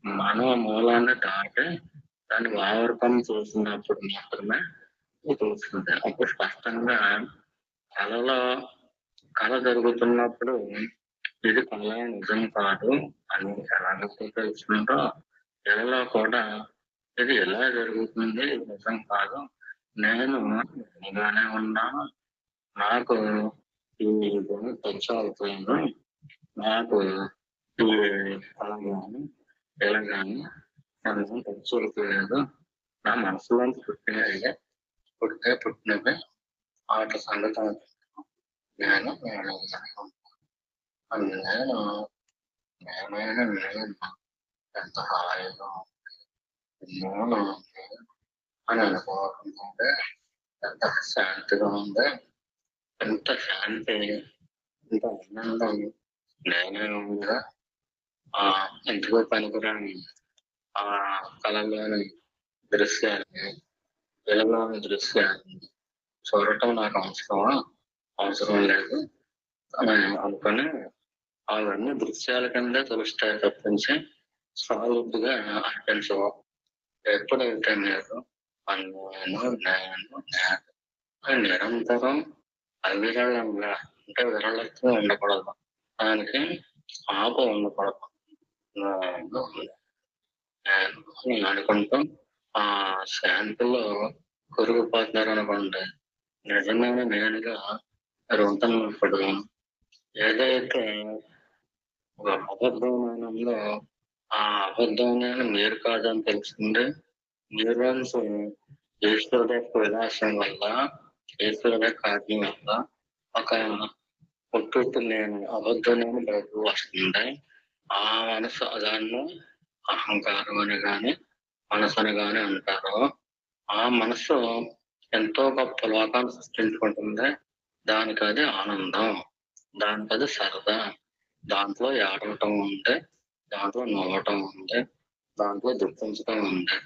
మనం మూలాన్ని దాటి దాన్ని ఓవర్కమ్ చేసినప్పుడు మాత్రమే మీకు తెలుస్తుంది. అప్పుడు స్పష్టంగా కళలో కళ జరుగుతున్నప్పుడు ఇది కళ నిజం కాదు అని ఎలాగైతే తెలుస్తుందో కళలో కూడా ఇది ఎలా జరుగుతుంది, ఇది నిజం కాదు, నేను నిజంగానే ఉన్నాను, నాకు ఈ గుణం టచ్ అవుతుంది, నాకు ఈ కళ కానీ ఇలా కానీ నన్ను టచ్ అవుతలేదు, నా మనసులోంచి పుట్టినవి వాటి సంగతి నేను నేను నేను ఎంత హాయిగా నేను అని అనుకోకుండా ఎంత శాంతిగా ఉంది, ఎంత శాంతి, ఎంత ఆనందం నేనే ఉందిగా. ఆ ఎందుకో పనికిరాని ఆ కళలోని దృశ్యాన్ని, వెలుగులోని దృశ్యాన్ని చూడటం నాకు అవసరం లేదు అని అనుకుని అవన్నీ దృశ్యాల కింద తెలుస్తాయి తప్పించి సాలిడ్ గా అనిపించవు. ఎప్పుడైతే మీరు నేను అని నిరంతరం అవిరళంగా అంటే విరళతో ఉండకూడదు, దానికి ఆప ఉండకూడదు. నేను అనుకుంటూ ఆ శాంతిలో కొరిగిపోతున్నారు అనుకోండి. నిజమైన నేనుగా మీరు ఉంటున్నప్పుడు ఏదైతే ఒక అబద్ధమైనంలో ఆ అబద్ధమైన మీరు కాదని తెలిసింది. న్యూరాన్స్ ఈశ్వరుడు యొక్క విలాసం వల్ల, ఈశ్వరుడు యొక్క ఆజ్ఞ వల్ల ఒక పుట్టుట్టు నేను అబద్ధమైన బయటకు వస్తుంది. ఆ మనసు దాన్ని అహంకారం అని గాని మనసు అని గాని అంటారు. ఆ మనసు ఎంతో గొప్ప లోకాన్ని సృష్టించుకుంటుంది. దానికి అది ఆనందం, దానికి అది సరదా. దాంట్లో ఏడవటం ఉంది, దాంట్లో నవ్వటం ఉంది, దాంట్లో దుఃఖించడం ఉంది,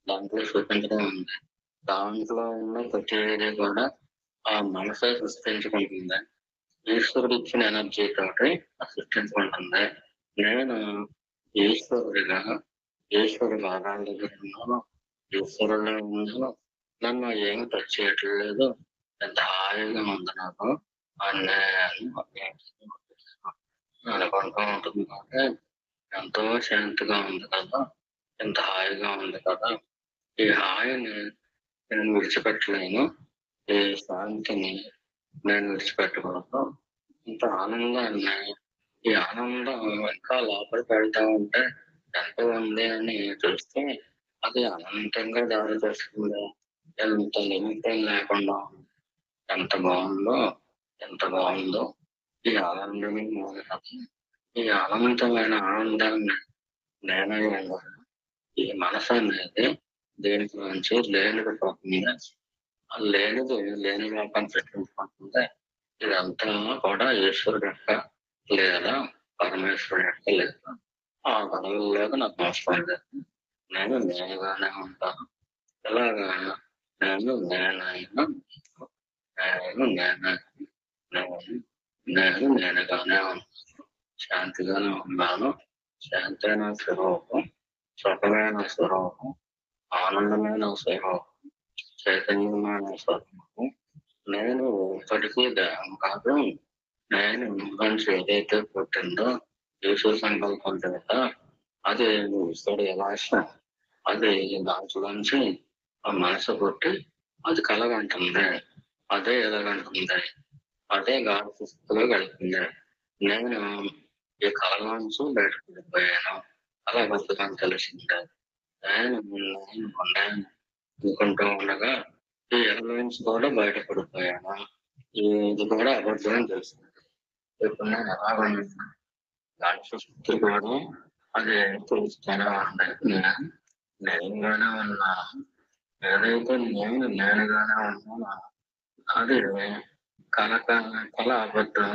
దాంట్లో చూపించడం ఉంది. దాంట్లో ఉన్న ప్రతిదీ కూడా ఆ మనసే సృష్టించుకుంటుంది. ఈశ్వరుడు ఇచ్చిన ఎనర్జీ తోటి అది సృష్టించుకుంటుంది. నేను ఈశ్వరుడిగా ఈశ్వరుడి భాగాల దగ్గర ఉన్నాను. ఈశ్వరుడే ఉన్నాను. నన్ను ఏమి టచ్ చేయట్లేదు. ఎంత హాయిగా ఉంది నాకు అని అనుకుంటూ ఉంటుంది. అంటే ఎంతో శాంతిగా ఉంది కదా, ఎంత హాయిగా ఉంది కదా. ఈ హాయిని నేను విడిచిపెట్టలేను. ఈ శాంతిని నేను విడిచిపెట్టకూడదు. ఇంత ఆనందాన్ని, ఈ ఆనందం ఇంకా లోపలికి వెళ్తా ఉంటే ఎంత ఉంది అని చూస్తే అది అనంతంగా దారి చేస్తుంది. ఎంత లిమిటేం లేకుండా ఉంది. ఎంత బాగుందో, ఎంత బాగుందో ఈ ఆనందమే మూలకథ. ఈ అనంతమైన ఆనందాన్ని నేనే ఉండను. ఈ మనసు అనేది దేనికి నుంచి లేనిది పోతుంది. ఆ లేనిది లేని లోకాన్ని సృష్టించుకుంటుంది. ఇదంతా కూడా ఈశ్వరుడు యొక్క లేదా పరమేశ్వరుడు యొక్క లేదా ఆ గొడవల్లోకి నాకు అవసరం లేదు. నేను నేనుగానే ఉంటాను. ఇలాగా నేను నేనైనా నేను నేనే నేను నేను నేనుగానే ఉన్నాను. శాంతిగానే ఉన్నాను. శాంతి నా స్వరూపం, సుఖమైన స్వరూపం, ఆనందమైన స్వరూపం, చైతన్యమైన స్వరూపం. నేను ఇప్పటికీ దేహం కాదు. నేను నుంచి ఏదైతే పుట్టిందో ఈశ్వర సంకల్పం చేత అది ఈశ్వరుడు ఎలా ఇష్టం అది దాంట్లోంచి ఆ మనసు పుట్టి అది కలగంటుంది. అదే ఎలాగంటుంది, అదే గాఢ స్థితిలో గడిపింది. నేను ఈ కళలోంచి బయటకు వెళ్ళిపోయాను. అలా బతుకని తెలిసింది. నేను నేను అనుకుంటూ ఉండగా ఈ ఎలలోంచి కూడా బయటపడిపోయాను. ఇది కూడా అబద్ధం అని తెలిసింది. ఇప్పుడు నేను ఎలాగొన్నాను గాఢ స్థితి కూడా అది తెలుస్తూనే ఉన్నాయి. నేనుగానే ఉన్నా. ఏదైతే నేనుగానే ఉన్నానో అది కళ అబద్ధం,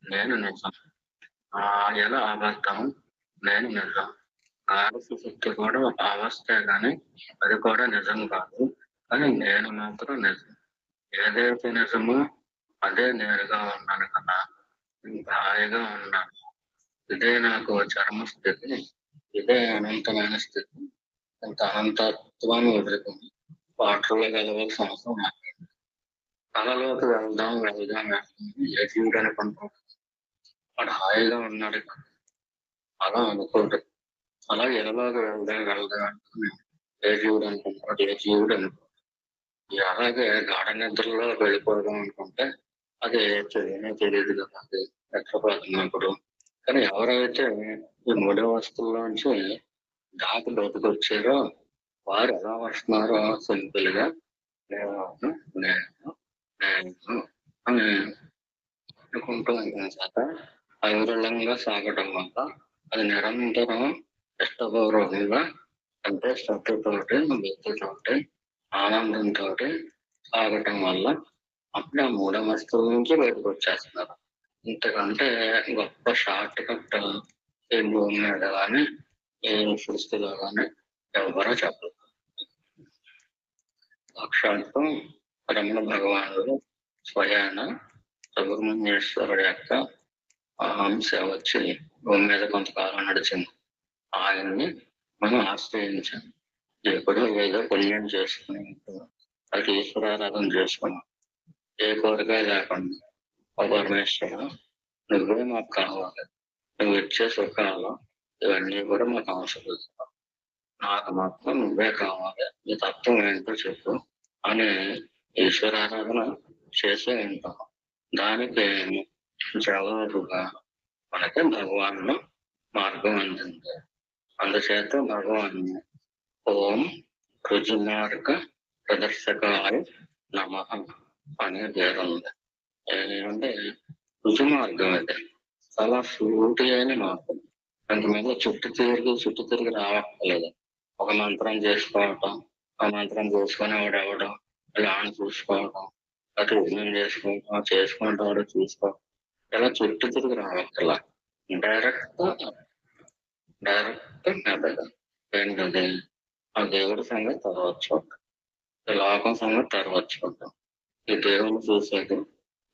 నేను నిజం. ఆ ఎలా అబద్ధం, నేను నిజం. ఆలస్య శక్తి కూడా ఒక అవస్థే కానీ అది కూడా నిజం కాదు. కానీ నేను మాత్రం నిజం. ఏదైతే నిజమో అదే నేరుగా ఉన్నాను కదా, ఇంత హాయిగా ఉన్నాను. ఇదే నాకు చర్మస్థితి, ఇదే అనంతమైన స్థితి. ఇంత అనంతత్వాన్ని వదులుకుంది వాటర్లో వెళ్ళవలసిన అవసరం నాకు. కళలోకి వెళ్దాం వెళ్దాం ఏ జీవుడు అనుకుంటాం వాడు హాయిగా ఉన్నాడు అలా అనుకోడు. అలా ఎలాగ వెళ్దాం వెళ్దాం అనుకుని ఏ జీవుడు అనుకుంటాడు, ఏ జీవుడు అనుకో. అలాగే గాఢ నిద్రలో వెళ్ళిపోదాం అనుకుంటే అది తెలియదు కదా, అది ఎట్లా పోతున్నప్పుడు. కానీ ఎవరైతే ఈ మూడో వస్తువుల్లోంచి దాటి బయటకు వచ్చారో వారు ఎలా వస్తున్నారో సింపుల్ గా నేను నేను నేను అని అనుకుంటూ ఉంటుంది చేత అవిరళంగా సాగడం వల్ల అది నిరంతరం ఇష్టపూర్వకంగా అంటే శ్రద్ధతోటి భక్తితోటి ఆనందంతో సాగటం వల్ల అప్పుడు ఆ మూఢ వస్తువుల నుంచి బయటకు వచ్చేస్తున్నారు. ఇంతకంటే గొప్ప షార్ట్ కట్ ఈ భూమి మీద కానీ ఏ సృష్టిలో కానీ ఎవరో చెప్పరు. సాక్షాత్తు రమణ భగవానుడు స్వయాన సుబ్రహ్మణ్యేశ్వరుడు యొక్క అంశ వచ్చి భూమి మీద కొంతకాలం నడిచింది. ఆయన్ని మనం ఆశ్రయించాం. ఎప్పుడో ఏదో పుణ్యం చేసుకుని అది ఈశ్వరారాధన చేసుకున్నాం. ఏ కోరిక లేకుండా ఓ పరమేశ్వర నువ్వే మాకు కావాలి, నువ్వు ఇచ్చే సుఖాలు ఇవన్నీ కూడా మాకు అవసరం లేదు. నాకు మాత్రం నువ్వే కావాలి, నీ తత్వం ఏంటో చెప్పు అని ఈశ్వరారాధన చేసే ఉంటాం. దానికి జవాబుగా మనకి భగవాను మార్గం అందింది. అందుచేత భగవాన్ ఓం రుజుమార్గ ప్రదర్శకాయ నమః అనే పేరు ఉంది. ఏంటంటే రుజుమార్గం అది చాలా సూటి అయిన మార్గం. దాని మీద చుట్టు తిరిగి రావట్లేదు. ఒక మంత్రం చేసుకోవటం, ఆ మంత్రం చేసుకుని వాడవడం, ఇలా అని చూసుకోవడం, అటు యజ్ఞం చేసుకుంటాం వాడు చూసుకోవడం, ఇలా చుట్టూ తిరిగి రావట్లా. డైరెక్ట్ డైరెక్ట్ మెదడు ఏంటది ఆ దేవుడి సంగతి తర్వాత చూడండి. ఈ లోకం సంగతి తర్వాత చూద్దాం. ఈ దేవుని చూసేది,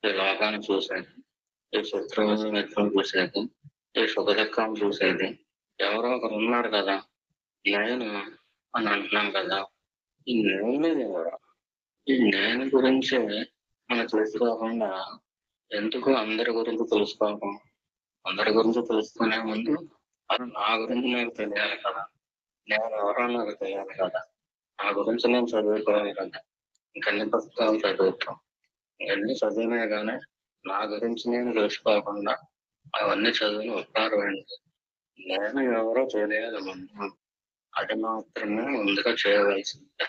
ఈ లోకాన్ని చూసేది, ఈ శత్రువుని మిత్రులు చూసేది, ఈ సుఖదుఖాన్ని చూసేది ఎవరో ఒకరు ఉన్నారు కదా. నేను అని అంటున్నాం కదా. ఈ నేను ఎవరు? ఈ నేను గురించి మనం తెలుసుకోకుండా ఎందుకు అందరి గురించి తెలుసుకోవడం? అందరి గురించి తెలుసుకునే ముందు అది నా గురించి నాకు తెలియాలి కదా. నేను ఎవరో నాకు తెలియాలి కదా. నా గురించి నేను చదువుకోవాలి కదా. ఇంకన్ని పుస్తకాలు చదువుతాం, ఇవన్నీ చదివినా కానీ నా గురించి నేను తెలుసుకోకుండా అవన్నీ చదివిన ఉపకారం ఏంటి? నేను ఎవరో తెలియాలి ముందు. అది మాత్రమే ముందుగా చేయవలసిందే.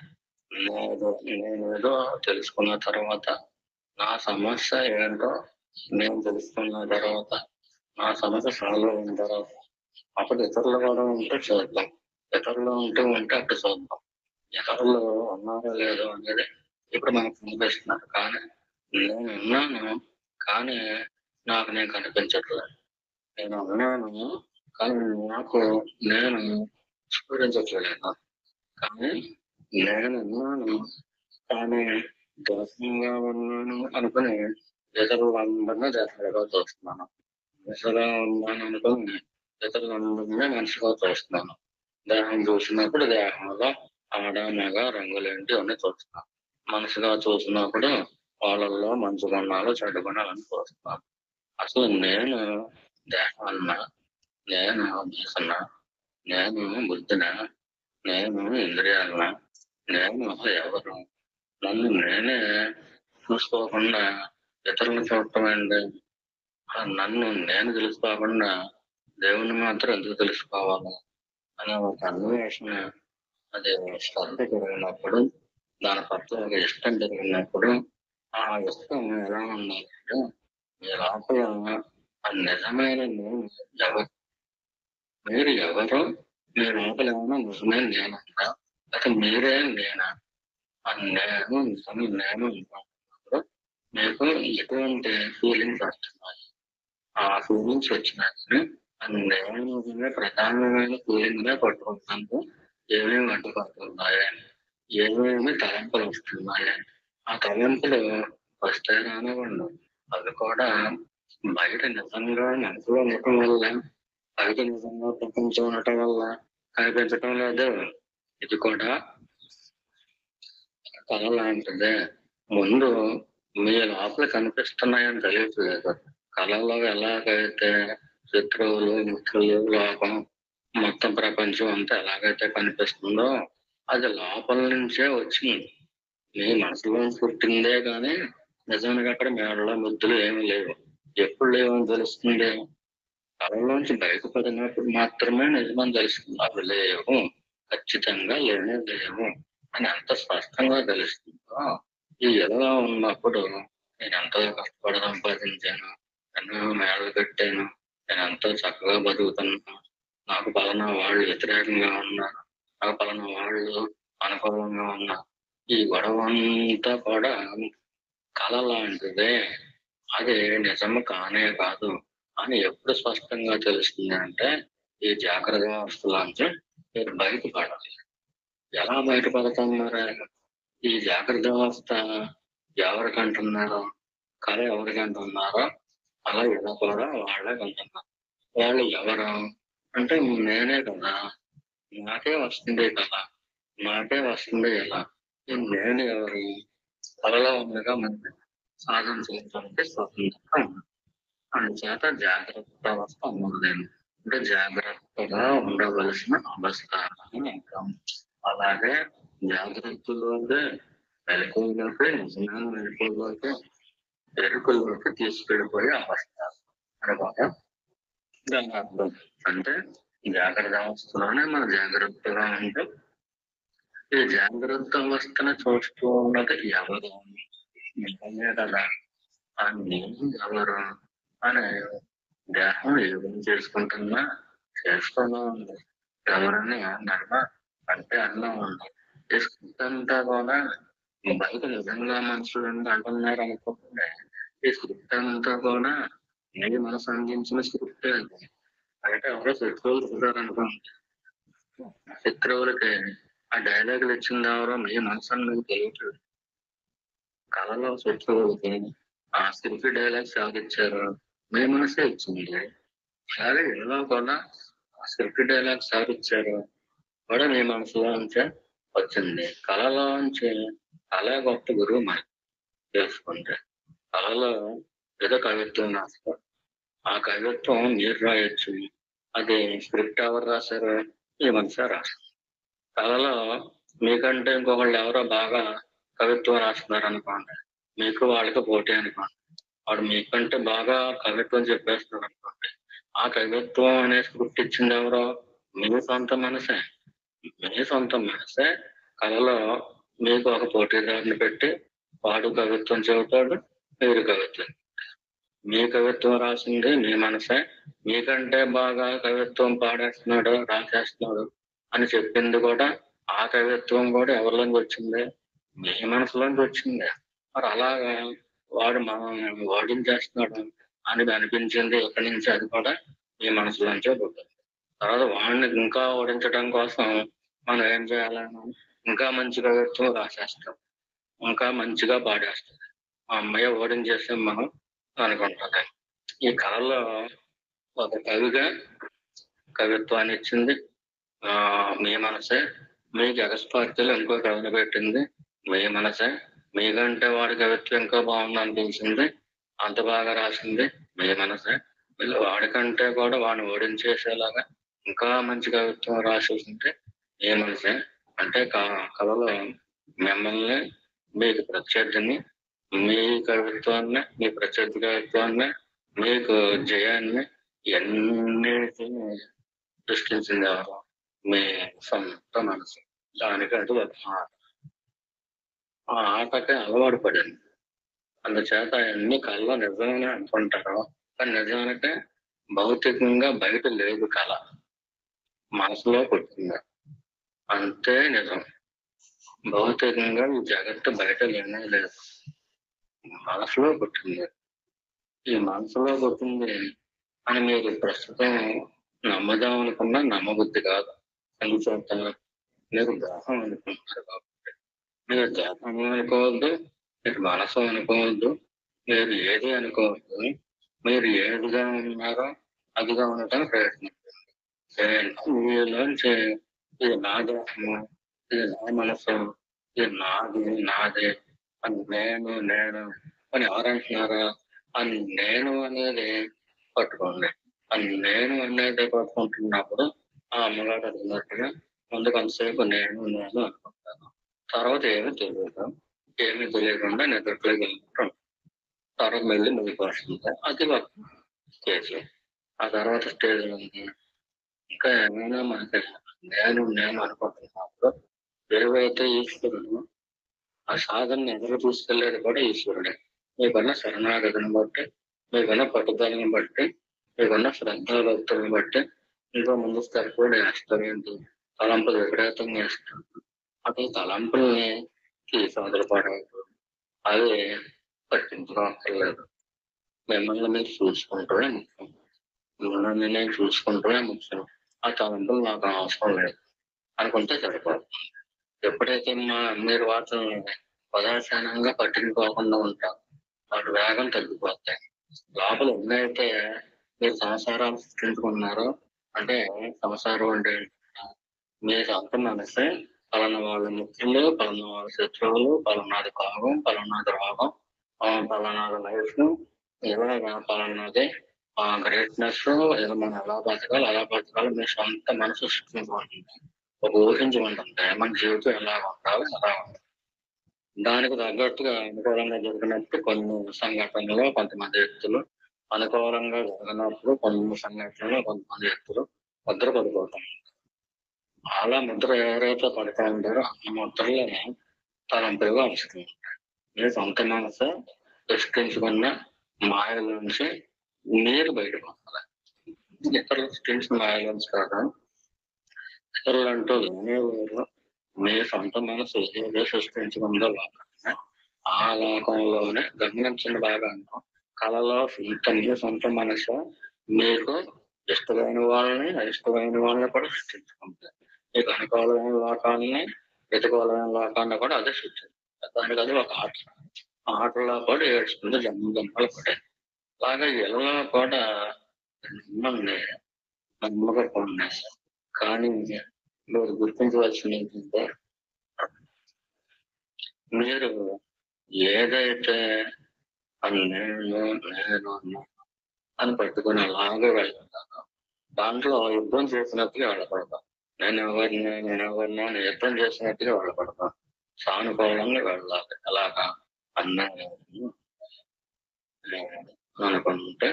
నేనేదో తెలుసుకున్న తర్వాత నా సమస్య ఏంటో నేను తెలుసుకున్న తర్వాత, నా సమస్య సాల్వ్ అయిన తర్వాత అప్పుడు ఇతరులు కూడా ఉంటే చూద్దాం. ఇతరులు ఉంటే అప్పుడు చూద్దాం. ఇతరులు ఉన్నారో లేదో అనేది ఇప్పుడు మనకు కనిపిస్తున్నారు. కానీ నేను ఉన్నాను, కానీ నాకు నేను కనిపించట్లేదు. నేను ఉన్నాను, కానీ నాకు నేను స్ఫురించట్లేదు. కానీ నేను ఉన్నాను, కానీ దోషంగా ఉన్నాను అనుకుని ఇతరులందరినీ దేశాలుగా చూస్తున్నాను. దశగా ఉన్నాను అనుకుని ఇతరులందరినీ మనిషిగా చూస్తున్నాను. దేహం చూసినప్పుడు దేహంలో ఆడ మగ రంగులేంటి అన్నీ చూస్తున్నాను. మనసుగా చూసినప్పుడు వాళ్ళల్లో మంచి గుణాలు చెడు గుణాలని చూస్తున్నాను. అసలు నేను దేహాన్న, నేను మనసున, నేను బుద్ధిన, నేను ఇంద్రియాలన, నేను ఎవరు? నన్ను నేనే చూసుకోకుండా ఇతరులను చూడటం ఏంటి? నన్ను నేను తెలుసుకోకుండా దేవుని మాత్రం ఎందుకు తెలుసుకోవాలి అనే ఒక అన్వేషణ, అది శ్రద్ధ జరిగినప్పుడు, దాని పట్ల ఒక ఇష్టం జరిగినప్పుడు, ఆ ఇష్టం ఎలా ఉండాలంటే మీ లోపల ఆ నిజమైన నేను ఎవరు? మీరు ఎవరు? మీ లోపల ఏమైనా నిజమైన నేనుందా? లేక మీరే నేనా? ఆ నేను నిజమైన నేను ఉన్నప్పుడు మీకు ఎటువంటి ఫీలింగ్స్ వస్తున్నాయి? ఆ ఫీలింగ్స్ వచ్చినాక నేను ప్రధానమైన ఫీలింగ్ గా పట్టుకుంటాను. ఏమేమి అడ్డుపడుతున్నాయి, ఏమేమి తలంపులు వస్తున్నాయి. ఆ తలంపులు వస్తే రానివ్వండి, అవి కూడా బయట నిజంగా మనసులో ఉండటం వల్ల, బయట నిజంగా ప్రపంచం ఉండటం వల్ల కనిపించటం లేదు. ఇది కూడా కళ లాంటిదే. ముందు మీ లోపల కనిపిస్తున్నాయని తెలియట్లేదు. కళలో ఎలాగైతే శత్రువులు, మిత్రులు, లోకం, మొత్తం ప్రపంచం అంతా ఎలాగైతే కనిపిస్తుందో అది లోపల నుంచే వచ్చింది. మీ మనసులో పుట్టిందే కానీ నిజానికి అక్కడ మేడలో ముద్దులు ఏమీ లేవు. ఎప్పుడు లేవని తెలుస్తుంది? కళలోంచి బయటపడినప్పుడు మాత్రమే నిజమని తెలుస్తుంది. అవి లేవు, ఖచ్చితంగా లేనే లేవు అని ఎంత స్పష్టంగా తెలుస్తుందో, ఈ ఎలా ఉన్నప్పుడు నేను ఎంతో కష్టపడి సంపాదించాను, ఎన్నో మేడలు పెట్టాను, నేను ఎంతో చక్కగా బతుకుతున్నాను, నాకు పలానా వాళ్ళు వ్యతిరేకంగా ఉన్నారు, నాకు పలానా వాళ్ళు అనుకూలంగా ఉన్నారు. ఈ గొడవ అంతా కూడా కళ లాంటిదే, అది నిజము కానే కాదు అని ఎప్పుడు స్పష్టంగా తెలుస్తుంది అంటే ఈ జాగ్రత్త అవస్థలోంచి మీరు బయటపడాలి. ఎలా బయటపడుతున్నారు? ఈ జాగ్రత్త అవస్థ ఎవరికంటున్నారో, కళ ఎవరికంటున్నారో అలా ఇలా కూడా వాళ్ళే కంటున్నారు. వాళ్ళు ఎవరు అంటే నేనే కదా, నాకే వస్తుంది కదా, నాకే వస్తుంది ఎలా? ఈ నేను ఎవరు? కళలో ఉండగా మనకి సాధన చేయడానికి స్వతంత్రం. అందుచేత జాగ్రత్త అవస్థ అన్నది అంటే జాగ్రత్తగా ఉండవలసిన అవస్థ అని అంటాం. అలాగే జాగ్రత్తలోకి మెలకువలోకి, నిజమైన మెలకువలోకి, ఎరుకలోకి తీసుకెళ్ళిపోయే అవస్థ అనమాట. దాని అర్థం అంటే జాగ్రత్త అవస్థలోనే మనం జాగ్రత్తగా ఉంటే ఈ జాగ్రత్త అవస్థను చూస్తూ ఉన్నది ఎవరు? నిజమే కదా. ఆ నేను ఎవరు అనే దేహం ఏం చేసుకుంటున్నా చేస్తూనే ఉంది. ఎవరని నడమ అంటే అన్నా ఉంది. ఈ స్క్రిప్ట్ అంతా కూడా బయట నిజంగా మనుషులు అంటున్నారు అనుకుంటే ఈ స్క్రిప్ట్ అంతా కూడా నేను మనసు అందించిన స్క్రిప్టే అది. బయట ఎవరో శత్రువులు చూడాలనుకోండి, శత్రువులకి ఆ డైలాగులు ఇచ్చింది ఎవరో మీ మనసు అని మీకు తెలియట్లేదు. కళలో శత్రువులకి ఆ స్క్రిప్ట్ డైలాగ్స్ ఎవరు ఇచ్చారు? మీ మనసే ఇచ్చింది. అలాగే ఇందులో కూడా ఆ స్క్రిప్ట్ డైలాగ్స్ ఎవరు ఇచ్చారు కూడా మీ మనసులో నుంచే వచ్చింది. కళలోంచి కళే గొప్ప గురువు మనకి తెలుసుకుంటే. కళలో ఏదో కవిత్వం రాస్తారు. ఆ కవిత్వం మీరు రాయొచ్చు. అది స్క్రిప్ట్ ఎవరు రాశారు? ఈ మనసే రాస్తారు. కళలో మీకంటే ఇంకొకళ్ళు ఎవరో బాగా కవిత్వం రాస్తున్నారు అనుకోండి, మీకు వాళ్ళకి పోటీ అనుకోండి. వాడు మీకంటే బాగా కవిత్వం చెప్పేస్తున్నారు అనుకోండి, ఆ కవిత్వం అనే స్క్రిప్ట్ ఇచ్చింది ఎవరో? మీ సొంత మనసే. మీ సొంత మనసే కళలో మీకు ఒక పోటీదారుని పెట్టి వాడు కవిత్వం చెబుతాడు, మీరు కవిత్వం. మీ కవిత్వం రాసింది మీ మనసే. మీకంటే బాగా కవిత్వం పాడేస్తున్నాడు, రాసేస్తున్నాడు అని చెప్పింది కూడా ఆ కవిత్వం కూడా ఎవరిలోంచి వచ్చింది? మీ మనసులోంచి వచ్చింది. మరి అలాగా వాడు మనల్ని ఓడించేస్తున్నాడు అని అనిపించింది ఎక్కడి నుంచి? అది కూడా మీ మనసులోంచే పుట్టింది. తర్వాత వాడిని ఇంకా ఓడించడం కోసం మనం ఏం చేయాలని ఇంకా మంచి కవిత్వం రాసేస్తాం, ఇంకా మంచిగా పాడేస్తాం. ఆ అమ్మాయి ఓడించేస్తే మనం అనుకుంటుంది. ఈ కళలో ఒక కవిగా కవిత్వాన్ని ఇచ్చింది మీ మనసే. మీకు ఎగస్పార్టీలో ఇంకో కవిని పెట్టింది మీ మనసే. మీకంటే వాడి కవిత్వం ఇంకా బాగుంది అనిపించింది, అంత బాగా రాసింది మీ మనసే. వీళ్ళు వాడికంటే కూడా వాడిని ఓడించేసేలాగా ఇంకా మంచి కవిత్వం రాసేసింది మీ మనసే. అంటే కళలో మిమ్మల్ని, మీకు ప్రత్యర్థిని, మీ కవిత్వాన్ని, మీ ప్రత్యర్థి కవిత్వాన్ని, మీకు జయాన్ని ఎన్నిటిని సృష్టించింది ఎవరు? మీ సొంత మనసు. దానికంటూ ఒక ఆట. ఆ ఆటకి అలవాటు పడింది. అందుచేత అన్ని కళలో నిజమని అనుకుంటారు, కానీ నిజానికి భౌతికంగా బయట లేదు కళ, మనసులో పుట్టింది అంతే నిజం. భౌతికంగా ఈ జగత్తు బయట లేనే లేదు, మనసులో పుట్టింది. ఈ మనసులో పుట్టింది అని మీరు ప్రస్తుతం నమ్మదాం అనుకున్నా నమ్మబుద్ధి కాదు. అందుచేత మీరు దేహం అనుకుంటారు కాబట్టి మీరు దేహం అనుకోవద్దు, మీరు మనసు అనుకోవద్దు, మీరు ఏది అనుకోవద్దు. మీరు ఏదిగా ఉన్నారో అదిగా ఉండటానికి ప్రయత్నించండి. మీలోంచి ఇది నా దేహము, ఇది నా మనసు, ఇది నాదే అని నేను అని ఎవరంటున్నారో అని నేను అనేది పట్టుకోండి. అని నేను అనేది పట్టుకుంటున్నప్పుడు ఆ అమ్మగారు అడిగినట్టుగా ముందు కొంతసేపు నేను అనుకుంటాను. తర్వాత ఏమీ తెలియకుండా నిద్రలోకి వెళ్ళినట్టు తర్వాత మళ్ళీ మీకు వస్తుంది. అది ఒక స్టేజ్. ఆ తర్వాత స్టేజ్ ఉంది ఇంకా ఏమైనా మనకి నేను అనుకుంటున్నప్పుడు ఏవైతే ఈశ్వరుడు ఆ సాధనని ఎదురు తీసుకెళ్లేది కూడా ఈశ్వరుడే. మీకున్న శరణాగతిని బట్టి, మీకున్న పట్టుదలని బట్టి, మీకున్న శ్రద్ధాభక్తులను బట్టి ఇంకా ముందు స్టెప్ కూడా వేస్తారు. ఏంటి? తలంపులు విపరీతంగా వేస్తారు. అటు తలంపుల్ని తీసి వదలపడదు, అది పట్టించుకోక్కర్లేదు. మిమ్మల్ని మీరు చూసుకుంటూనే ముఖ్యం. మిమ్మల్ని నేను చూసుకుంటూనే ముఖ్యం. ఆ తలంపులు నాకు అవసరం లేదు అనుకుంటే సరిపోతుంది. ఎప్పుడైతే మీరు వాటిని పదార్థానంగా పట్టించుకోకుండా ఉంటారు, వాటి వేగం తగ్గిపోతాయి. లోపల ఎన్నైతే మీరు సంసారాలు సృష్టించుకున్నారో, అంటే సంసారం అంటే మీ సొంత మనసే పలానా వాళ్ళ మిత్రులు, పలానా వాళ్ళ శత్రువులు, పలానాది భాగం, పలానాది రోగం, పలానాది లైఫ్, ఇలాగా పలానాది గ్రేట్నెస్, ఇలా మనం ఎలా బతకాలి మీ సొంత మనసు సృష్టించుకుంటుంది. ఒక ఊహించుకుంటుంది మన జీవితం ఎలా ఉండాలి, ఎలా ఉండాలి. దానికి తగ్గట్టుగా అనుకూలంగా జరిగినప్పుడు కొన్ని సంఘటనలు కొంతమంది వ్యక్తులు, అనుకూలంగా జరిగినప్పుడు కొన్ని సంఘటనలు కొంతమంది వ్యక్తులు ముద్ర పడిపోతాం. అలా ముద్ర ఎవరైతే పడుతూ ఉంటారో ఆ ముద్రలని తలంపులుగా ఉంచుతుంది. మీ సొంత మనసు సృష్టించుకున్న మాయల నుంచి మీరు బయటపడాలి. ఇతరులు సృష్టించిన మాయల నుంచి కాదు, ఇతరులు అంటూ లేనివారు మీ సొంత మనసు ఏదో సృష్టించుకుందో లోకంగా ఆ లోకంలోనే గమనించిన బాగా కళలో సొంత మనసు మీకు ఇష్టమైన వాళ్ళని అయిష్టమైన వాళ్ళని కూడా సృష్టించుకుంటారు. మీకు అనుకూలమైన లోకాలని ఎటుకోవడం లేకుండా కూడా అదే సృష్టి. దానికి అది ఒక ఆట. ఆటలో కూడా ఏడుస్తుంది, జమ్మలు పడే. అలాగే ఇళ్ళలో కూడా మిమ్మల్ని నమ్మకపోండి. కానీ మీరు గుర్తించవలసింది ఏంటంటే, మీరు ఏదైతే నేను అని పట్టుకుని అలాగే వెళ్తున్నాను, దాంట్లో యుద్ధం చేసినట్టుగా వెళ్ళకూడదు. నేనెవరిని అని యుద్ధం చేసినట్టుగా వెళ్ళకూడదు. సానుకూలంగా వెళ్ళాలి. అలాగా అన్యాయం అనుకుంటే,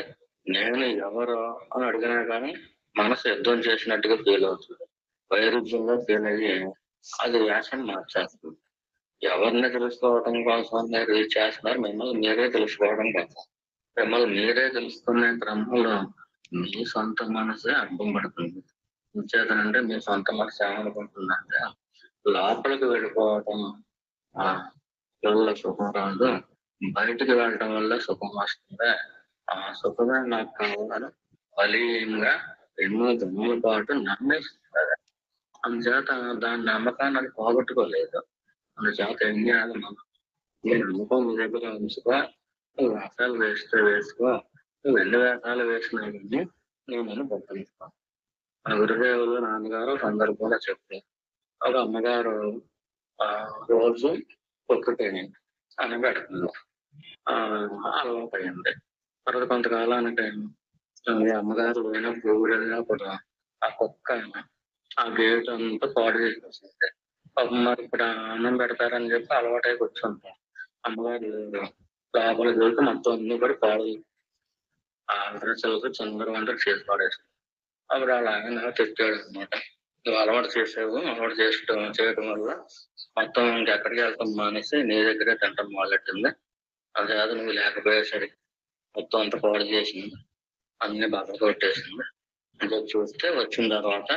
నేను ఎవరు అని అడిగినా కానీ మనసు యుద్ధం చేసినట్టుగా ఫీల్ అవుతుంది. వైరుధ్యంగా ఫీల్ అయ్యి అది వేషం మార్చేస్తుంది. ఎవరిని తెలుసుకోవడం కోసం మీరు ఇది చేస్తున్నారు, మిమ్మల్ని మీరే తెలుసుకోవడం కోసం. మిమ్మల్ని మీరే తెలుసుకునే క్రమంలో మీ సొంత మనసే అడ్డం పడుతుంది. చేతనంటే మీ సొంత మనసు ఏమనుకుంటుందంటే, లోపలికి వెళ్ళిపోవటం ఆ పిల్లల సుఖం రాదు, బయటికి వెళ్ళటం వల్ల సుఖం వస్తుంది. ఆ సుఖమే నాకు కావాలని బలీయంగా ఎన్నో జన్మల పాటు నమ్మేస్తున్నారు. అందుచేత దాని నమ్మకాన్ని అది పోగొట్టుకోలేదు. అందుచేత ఏం చేయాలి మనం? ఈ నమ్మకం మీ దగ్గర ఉంచుకో. నువ్వు వేషాలు వేసుకో. నువ్వు ఎన్ని వేషాలు వేసినా కానీ నేను బతికిస్తాను. మన గురుదేవులు నాన్నగారు సందర్భంలో చెప్పారు. ఒక అమ్మగారు రోజు పొక్కుతేనే అని పెడుతుంది. అలవాటు అయింది. తర్వాత కొంతకాలానికి మీ అమ్మగారు పోయినప్పుడు ఊరెళ్ళినప్పుడు ఆ కుక్క ఆ గేట్ అంతా పాడు చేసేసింది. మరి ఇప్పుడు అన్నం పెడతారని చెప్పి అలవాటై కూర్చుంటాం. అమ్మగారు లోపల దొరికి మొత్తం అన్ని కూడా పాడు ఆ డ్రెస్సులకు చందరం అంతా చేసి పాడేస్తుంది. అప్పుడు అలా ఆయన తిట్టాడు అనమాట. నువ్వు అలవాటు చేయడం వల్ల మొత్తం ఇంకెక్కడికి వెళ్తాం మానేసి నీ దగ్గరే తింటాం మొదలెట్టింది. అది కాదు నువ్వు లేకపోయేసరికి మొత్తం అంతా పాడు చేసింది, అన్ని బాగా కొట్టేసింది. ఇంకా చూస్తే వచ్చిన తర్వాత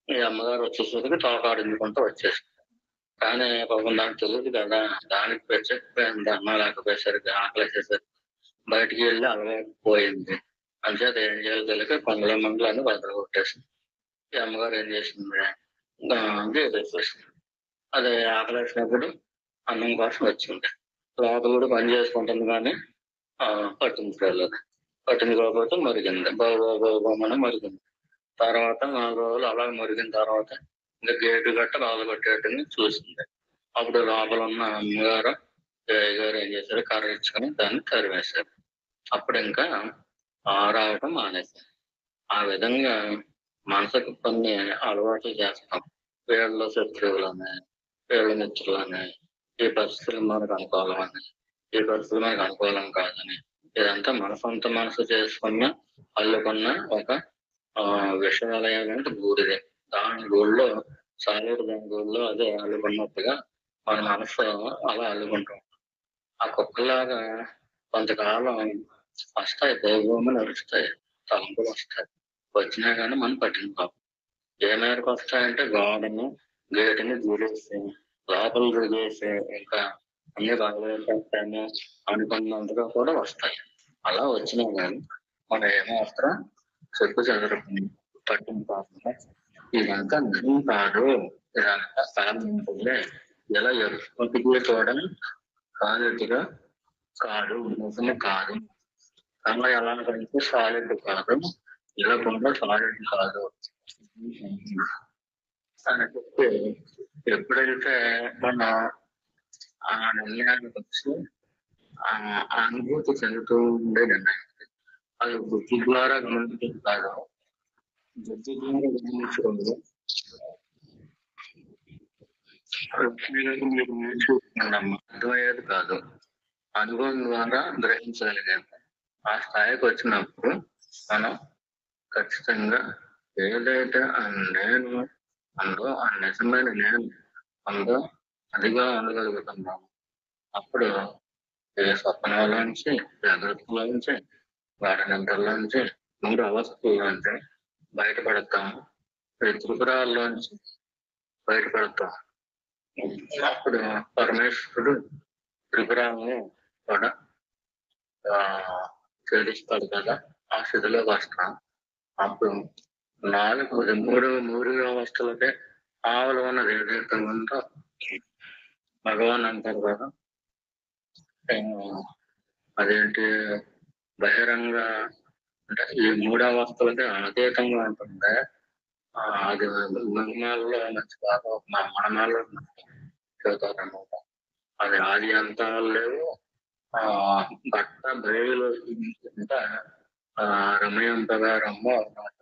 ఈ అమ్మగారు వచ్చేసరికి తోకాడించుకుంటూ వచ్చేసింది. కానీ పాపం దానికి తెలియదు కదా, దానికి ప్రత్యేక అన్నం లేకపోయేసరికి ఆకలేసేసరికి బయటికి వెళ్ళి అలవాకపోయింది. అంచేత ఏం చేయాలో తెలియక కొండల మండలాన్ని బద్దలు కొట్టేసింది. ఈ అమ్మగారు ఏం చేసింది, గేదెట్టేసింది. అది ఆకలేసినప్పుడు అన్నం కోసం వచ్చింది. లోపల కూడా పని చేసుకుంటుంది కానీ పట్టించుకోలేదు. పట్టించుకోకపోతే మరిగింది, బాబు మరిగింది. తర్వాత 4 రోజులు అలా మరిగిన తర్వాత ఇంకా గేటు గట్ట రాళ్ళు కొట్టేట్టుని చూసింది. అప్పుడు లోపల ఉన్న అమ్మగారు గారు ఏం చేశారు, కర్ర ఇచ్చుకొని దాన్ని తరివేశారు. అప్పుడు ఇంకా రావటం మానేశారు. ఆ విధంగా మనసుకు కొన్ని అలవాట్లు చేస్తాం. వీళ్ళలో శత్రువులని, వీళ్ళ మిత్రులని, ఈ పరిస్థితులు మనకు అనుకూలమని, ఈ పరిస్థితులు మనకు అనుకూలం కాదని, ఇదంతా మన సొంత మనసు చేసుకున్న అల్లుకున్న ఒక విషయాలయంటే బూడిదే. దాని గూళ్ళో దాని గూళ్ళో అదే అల్లుకున్నట్టుగా మన మనసు అలా అల్లుకుంటాం. ఆ కుక్కలాగా కొంతకాలం వస్తాయి, దైవమని నడుస్తాయి, తలంపులు వస్తాయి. వచ్చినా కానీ మనం పట్టించుకోం. ఏ మేరకు వస్తాయంటే గోడను గేటుని దూరేసి లోపల దిగేసి ఇంకా అన్ని బాగా అనుకున్నంతగా కూడా వస్తాయి. అలా వచ్చినా కానీ మనం ఏమాత్రం చెప్పు చదువుకుని పట్టించుకోకుండా ఇదంతా నిజం కాదు, ఇదంతా సాధించలే, ఇలా ఎప్పటికీ చూడడం సాలిడ్గా కాదు, నిజమే కాదు. అలా ఎలా కలిసి సాలిడ్ కాదు, ఇలా కూడా సాలిడ్ కాదు అని చెప్పి ఎప్పుడైతే మన ఆ నిర్ణయానికి వచ్చి ఆ అనుభూతి చెందుతూ ఉండేదండి. అది బుద్ధి ద్వారా గమనించారు. బుద్ధి ద్వారా గమనించుకోండి. మీరు నేర్చుకుంటున్నాము అర్థమయ్యేది కాదు, అనుభవం ద్వారా గ్రహించగలిగాము. ఆ స్థాయికి వచ్చినప్పుడు మనం ఖచ్చితంగా ఏదైతే నేను అందో ఆ నిజమైన నేను అందో అదిగా ఉండగలుగుతున్నాము. అప్పుడు ఏ స్వప్నాలోంచి, జాగ్రత్తలోంచి, వాటి నిద్రలోంచి, 3 అవస్థల్లోంచి బయటపడతాము. ఈ త్రిపురాల్లోంచి బయటపడతాం. అప్పుడు పరమేశ్వరుడు త్రిపురాన్ని కూడా ఛేదిస్తాడు కదా, ఆ స్థితిలోకి వస్తాం. అప్పుడు 4 3 అవస్థలకే ఆవులు ఉన్నది ఏదైతే ఉందో భగవాన్ అంటారు కదా, ఆ, అదేంటి బహిరంగ అంటే ఈ మూడవస్థలకి అతీతంగా ఉంటుంది. అది మహిమాల్లో నుంచి బాగా మనమాల్లో చెబుతారనమాట. అది ఆది అంతాలు లేవు. ఆ బట్ట బయలు అంటే రమయంతగా రమ్మ అన్నమాట.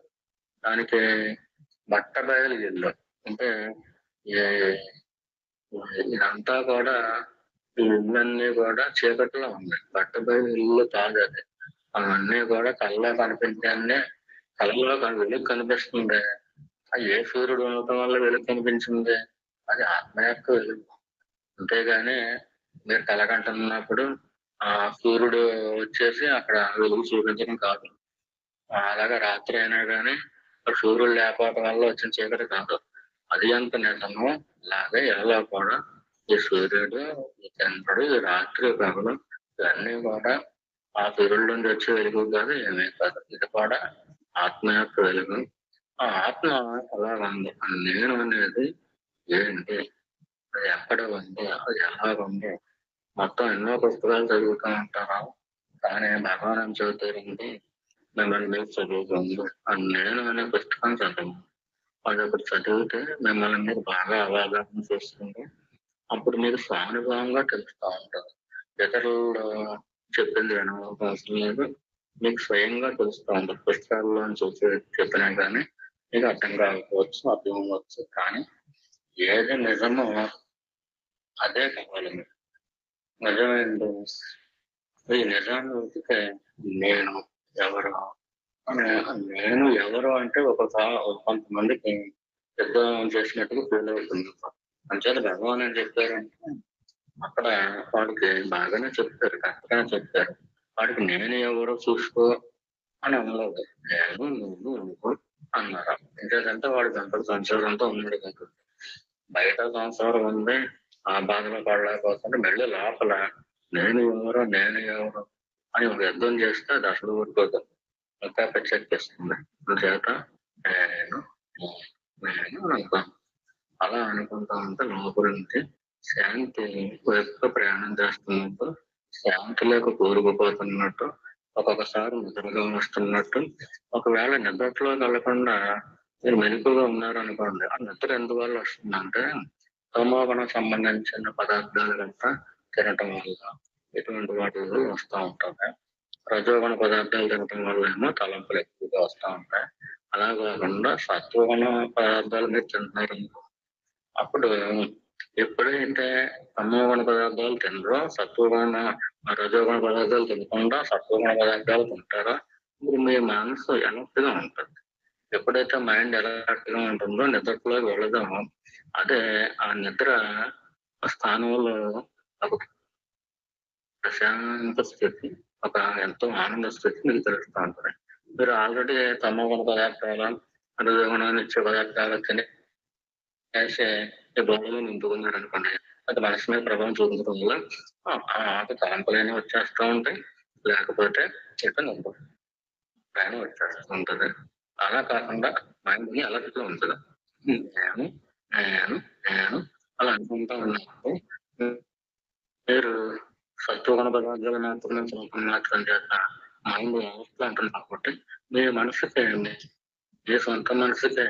దానికి బట్ట బయలు ఇల్లు అంటే ఇదంతా కూడా ఈ ఇళ్ళన్నీ కూడా చీకట్లో ఉన్నాయి. బట్ట బయలు ఇల్లు కాదు అది. అవన్నీ కూడా కళ్ళలో కనిపించే కళ్ళలో వెలుగు కనిపిస్తుంది. ఏ సూర్యుడు ఉండటం వల్ల వెలుగు కనిపించింది? అది ఆత్మ యొక్క వెలుగు. అంతేగాని మీరు కలగంటున్నప్పుడు సూర్యుడు వచ్చేసి అక్కడ వెలుగు చూపించడం కాదు. అలాగే రాత్రి అయినా కానీ సూర్యుడు లేకపోవడం వల్ల వచ్చిన చీకటి కాదు. అది ఎంత నిజమో అలాగే ఎలా కూడా ఈ సూర్యుడు, ఈ చంద్రుడు, ఈ రాత్రి పగలు ఇవన్నీ కూడా ఆ సూర్యుడి నుంచి వచ్చే వెలుగు కాదు, ఏమీ కాదు. ఇది కూడా ఆత్మ యొక్క వెలుగు. ఆ ఆత్మ ఎలా ఉంది, నేను అనేది ఏంటి, అది ఎక్కడ ఉంది, అది ఎలా ఉంది, మొత్తం ఎన్నో పుస్తకాలు చదువుతూ ఉంటారా, కానీ భగవాన్ చదువుతారండి మిమ్మల్ని మీరు చదువుతుంది. అది నేను అనే పుస్తకం చదవండి. అది ఒకటి చదివితే మిమ్మల్ని మీరు బాగా అవగాహన చేసుకుంటే అప్పుడు మీరు స్వానుభవంగా తెలుస్తూ ఉంటారు. ఇతరులు చెప్పింది వినవలసిన లేదు, మీకు స్వయంగా తెలుస్తూ ఉంటుంది. పుస్తకాల్లో చూసి చెప్పినా కానీ మీకు అర్థం కాకపోవచ్చు, అర్థం అవ్వచ్చు, కానీ ఏది నిజమో అదే కావాలి. నిజమేంటి? ఈ నిజాన్ని వెతికే నేను ఎవరు నేను ఎవరు అంటే కొంతమందికి యుద్ధం చేసినట్టుగా ఫీల్ అవుతుంది. అంచేత భగవాన్ ఏం చెప్పారంటే అక్కడ వాడికి బాగానే చెప్తారు, కరెక్ట్గానే చెప్తారు. వాడికి నేను ఎవరో చూసుకో అని అనలేదు. నేను నువ్వు అన్నారు. ఇంకేదంటే వాడి గంటల సంసారంతో ఉన్నాడు కదా. బయట సంసారం ఉంది, ఆ బాధలో పడలేకపోతుంటే మళ్ళీ లోపల నేను ఎవరు అని ఒక యుద్ధం చేస్తే అది అసలు ఊరుకోదు, ఇంకా పిచ్చెక్కిస్తుంది. చేత నేను అనుకోను. అలా అనుకుంటా ఉంటే లోపల నుంచి శాంతి వైపు ప్రయాణం చేస్తున్నట్టు, శాంతిలోకి కూరుకుపోతున్నట్టు, ఒక్కొక్కసారి నిద్రగా వస్తున్నట్టు. ఒకవేళ నిద్రలోకి వెళ్లకుండా మీరు మెలకుగా ఉన్నారనుకోండి, ఆ నిద్ర ఎందువల్ల వస్తుందంటే తమోగుణం సంబంధించిన పదార్థాలు కనుక తినటం వల్ల ఎటువంటి వాటిల్లో వస్తూ ఉంటుంది. రజోగుణ పదార్థాలు తినటం వల్ల ఏమో తలంపులు ఎక్కువగా వస్తూ ఉంటాయి. అలా కాకుండా సత్వగుణ పదార్థాలు మీరు తింటున్నారు అప్పుడు ఎప్పుడైతే తమోగుణ పదార్థాలు తినరో, రజోగుణ పదార్థాలు తినకుండా సత్వగుణ పదార్థాలు తింటారో ఇప్పుడు మీ మనసు ఎలర్ట్ గా ఉంటుంది. ఎప్పుడైతే మైండ్ ఎలర్ట్ గా ఉంటుందో నిద్రలోకి వెళదామో అదే ఆ నిద్ర స్థానంలో ఒక ప్రశాంత స్థితి, ఒక ఎంతో ఆనంద స్థితి మీకు తెలుస్తూ ఉంటుంది. మీరు ఆల్రెడీ తమోగుణ పదార్థాలు, రజోగుణాన్ని ఇచ్చే పదార్థాలు తిని వేసే ఈ బొమ్మలు నింపుకున్నాడు అనుకోండి, అది మనసు మీద ప్రభావం చూపించడం వల్ల ఆకు తలంపులైనా వచ్చేస్తూ ఉంటాయి, లేకపోతే చెట్టు నింపు పైన వచ్చేస్తూ ఉంటుంది. అలా కాకుండా మైండ్ ని అలర్ట్ గా ఉంటుంది. నేను నేను నేను అలా అనుకుంటా ఉన్నప్పుడు మీరు సత్వగుణ పదార్థాలు మాత్రమే మాత్రం చేత మైండ్ అలర్ట్ ఉంటుంది కాబట్టి మీ మనసుకే, మీ సొంత మనసుకే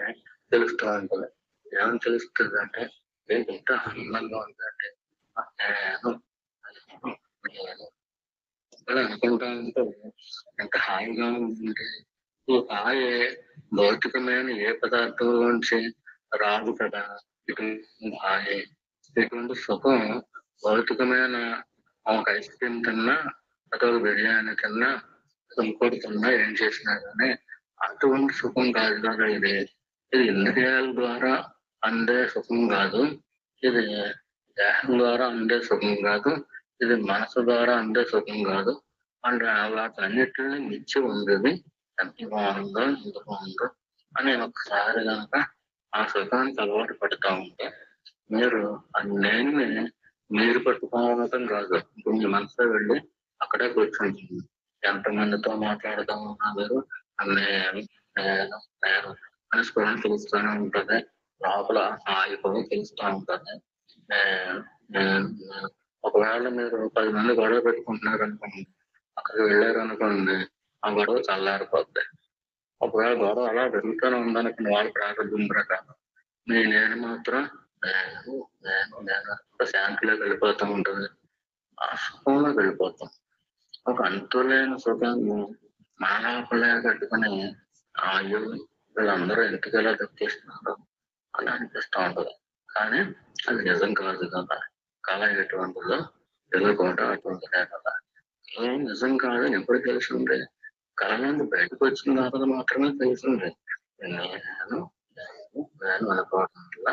తెలుస్తూ ఉంటుంది. ఏమని తెలుస్తుంది అంటే మీకు ఎంత ఆనందంగా ఉందంటే అలా అనుకుంటా ఉంటే ఎంత హాయిగా ఉందంటే ఈ హాయి భౌతికమైన ఏ పదార్థంలోంచి రాదు కదా. ఇటువంటి హాయి, ఇటువంటి సుఖం భౌతికమైన ఒక ఐస్ క్రీమ్ తిన్నా, అదొక బిర్యానీ తిన్నా, ఇంకోటి తిన్నా, ఏం చేసినా కానీ అటువంటి సుఖం కాదు కదా ఇది. ఇది ఇంద్రియాల ద్వారా అందే సుఖం కాదు, ఇది దేహం ద్వారా అందే సుఖం కాదు, ఇది మనసు ద్వారా అందే సుఖం కాదు. అంటే వాటన్నిటిని మించి ఉండేది. ఎంత బాగుందో, ఎంత బాగుందో అని ఒకసారి కనుక ఆ సుఖానికి అలవాటు పడుతూ ఉంటే మీరు అన్నేమి మీరు పట్టుకోవడం కాదు, ఇప్పుడు మీ మనసులో వెళ్ళి అక్కడే కూర్చుంటుంది. ఎంతమందితో మాట్లాడుతూ ఉన్నా మీరు నేను నేను నేను అని స్వరం తెలుస్తూనే ఉంటుంది. లోపల హాయి కూడా తెలుస్తూ ఉంటుంది. నేను నేను ఒకవేళ మీరు 10 మంది గొడవ పెట్టుకుంటున్నారు అనుకోండి, అక్కడికి వెళ్ళారు అనుకోండి, ఆ గొడవ చల్లారిపోద్ది. ఒకవేళ గొడవ అలా జరుగుతూనే ఉందనుకోండి, వాళ్ళ ప్రారంభం ప్రకారం నేను మాత్రం నేను శాంతిలోకి వెళ్ళిపోతూ ఉంటుంది. ఆ సుఖంలోకి వెళ్ళిపోతాం. ఒక అంతులేని సుఖాన్ని మానవలే కట్టుకుని అయ్యో వీళ్ళందరూ ఎందుకు ఇలా దక్కిస్తున్నారు అని అనిపిస్తూ ఉంటది. కానీ అది నిజం కాదు కదా. కళ ఎటువంటిదో తెలుగుకోవటం అటువంటిదే కదా. ఏం నిజం కాదని ఎప్పుడు తెలిసింది? కళ నుండి బయటకు వచ్చిన తర్వాత మాత్రమే తెలిసింది. నేను నేను అనుకోవడం వల్ల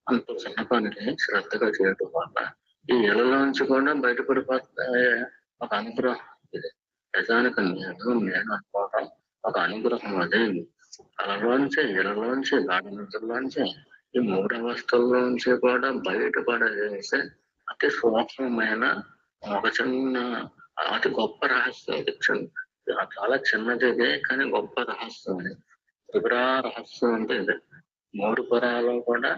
అంత చిన్న పనికి శ్రద్ధగా చేయటం వల్ల ఈ ఇళ్ళలోంచి కూడా బయటపడిపోతాయి ఒక అనుగ్రహం. ఇది నిజానికి నేను అనుకోవటం ఒక అనుగ్రహం. అదే కళలోంచి ఇళ్ళలోంచి గాఢ నిద్రలోంచి ఈ 3 అవస్థల్లోంచి కూడా బయటపడేసే అతి సూక్ష్మమైన ఒక చిన్న అతి గొప్ప రహస్యం ఇది. చాలా చిన్నది ఇదే, కానీ గొప్ప రహస్యం ఇది. త్రిపుర రహస్యం అంటే ఇది. 3 పురాలు కూడా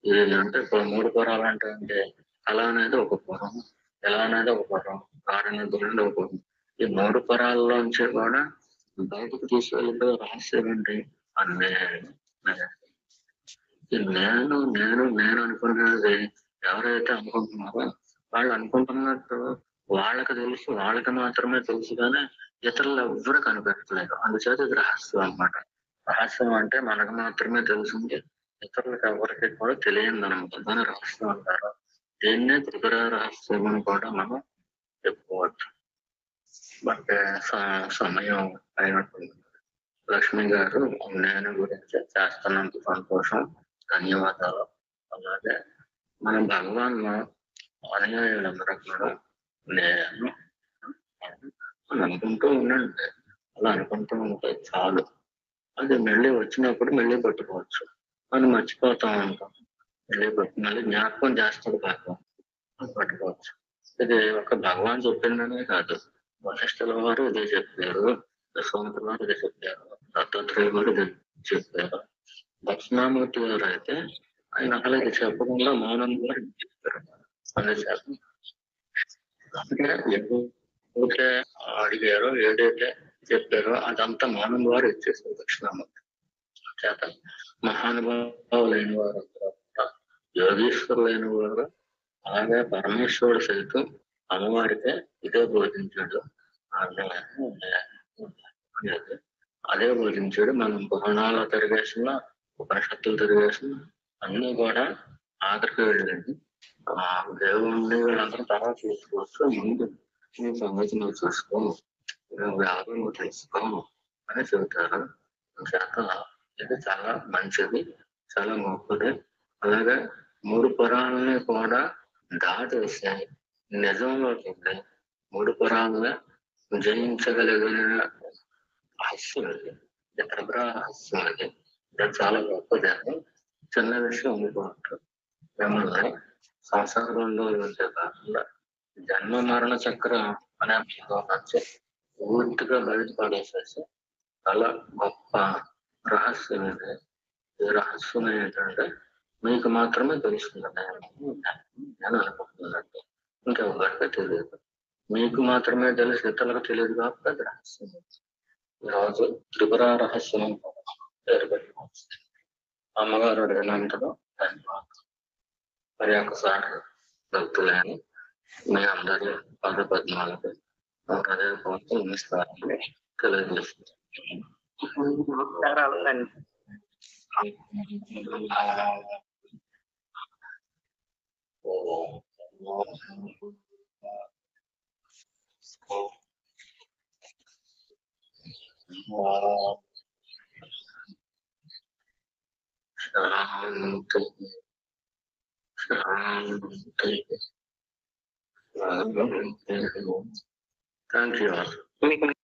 ఇది. అంటే ఇప్పుడు 3 పురాలు అంటే కళ అనేది ఒక పురం, ఎలా అనేది ఒక పురం, గాఢ నిద్ర అనేది ఒక పురం. ఈ 3 పురాల్లోంచి కూడా బయటకు తీసుకెళ్ళిపోయే రహస్యం ఏంటి? అన్నీ నేను నేను నేను అనుకున్నది ఎవరైతే అనుకుంటున్నారో వాళ్ళు అనుకుంటున్నట్టు వాళ్ళకి తెలుసు, వాళ్ళకి మాత్రమే తెలుసు. కానీ ఇతరులు ఎవ్వరు కనిపెట్టలేదు. అందుచేత ఇది రహస్యం అన్నమాట. రహస్యం అంటే మనకు మాత్రమే తెలిసింది, ఇతరులకు ఎవరికి కూడా తెలియదు అనమాట. దాని రహస్యం అంటారు. దీన్నే త్రిపుర రహస్యం అని కూడా మనం చెప్పుకోవచ్చు. బట్ సమయం అయినట్టుంది. లక్ష్మి గారు నేను గురించి చేస్తున్నంత సంతోషం, ధన్యవాదాలు. అలాగే మన భగవాన్ అనుయాయులందరూ కూడా నేను అని అనుకుంటూ ఉండండి. అలా అనుకుంటూ ఉంటే చాలు. అది మళ్ళీ వచ్చినప్పుడు మళ్ళీ పట్టుకోవచ్చు. మనం మర్చిపోతా ఉంటాం. మళ్ళీ జ్ఞాపకం చేస్తాడు భగవాన్, అది పట్టుకోవచ్చు. ఇది ఒక భగవాన్ చెప్పిందనే కాదు, వశిష్ఠుల వారు ఇదే చెప్పారు, యశవంతుల వారు ఇదే చెప్పారు, దత్తాత్రేయ గారు ఇదే చెప్పారు. దక్షిణామూర్తి గారు అయితే ఆయన అలాగే చెప్పకుండా మౌనం గారు చెప్పారు. అందుచేత ఓకే అడిగారో ఏదైతే చెప్పారో అదంతా మౌనం వారు ఇచ్చేసారు దక్షిణామూర్తి చేత. మహానుభావులైన వారు యోగీశ్వరులైన వారు అలాగే పరమేశ్వరుడు సైతం అమ్మవారికే ఇదే బోధించాడు. అదే బోధించాడు. మనం పురాణాలు తిరిగేసిన, ఉపనిషత్తులు తిరిగేసిన అన్ని కూడా ఆఖరికి వెళ్ళండి. దేవుణ్ణి వీళ్ళందరూ తర్వాత చూసుకోవచ్చు, ముందు నీ సంగతి నువ్వు చూసుకో, వ్యాధి నువ్వు తెలుసుకో అని చెబుతారు. చేత ఇది చాలా మంచిది, చాలా గొప్పది. అలాగే 3 పురాణాలని కూడా దాటేసి నిజంలోకి 3 పురాణాలని జయించగలిగిన రహస్యం అది, త్రిపుర రహస్యం అది. ఇది చాలా గొప్పది. అని చిన్న విషయం అనుకుంటారు. మిమ్మల్ని సంసారంలో ఉంటే కాకుండా జన్మ మరణ చక్రం అనే నుంచి పూర్తిగా బయటపడేసేసి చాలా గొప్ప రహస్యం ఇది. ఈ రహస్యం ఏంటంటే మీకు మాత్రమే తెలుస్తుంది. నేను అనుకుంటున్నట్టు ఇంకెవరికి తెలియదు. మీకు మాత్రమే తెలిసి ఇతరులకు తెలియదు కాబట్టి అది రహస్యం. ఈరోజు త్రిపుర రహస్యం పేరు పెట్టుకోవచ్చు. అమ్మగారు అడిగినంతలో ధన్యవాదాలు. మరి ఒకసారి భక్తులని మీ అందరి పద్మాలకు హృదయపూర్వక నమస్కారాన్ని తెలియజేస్తుంది. నమస్కారాలు. Thank you.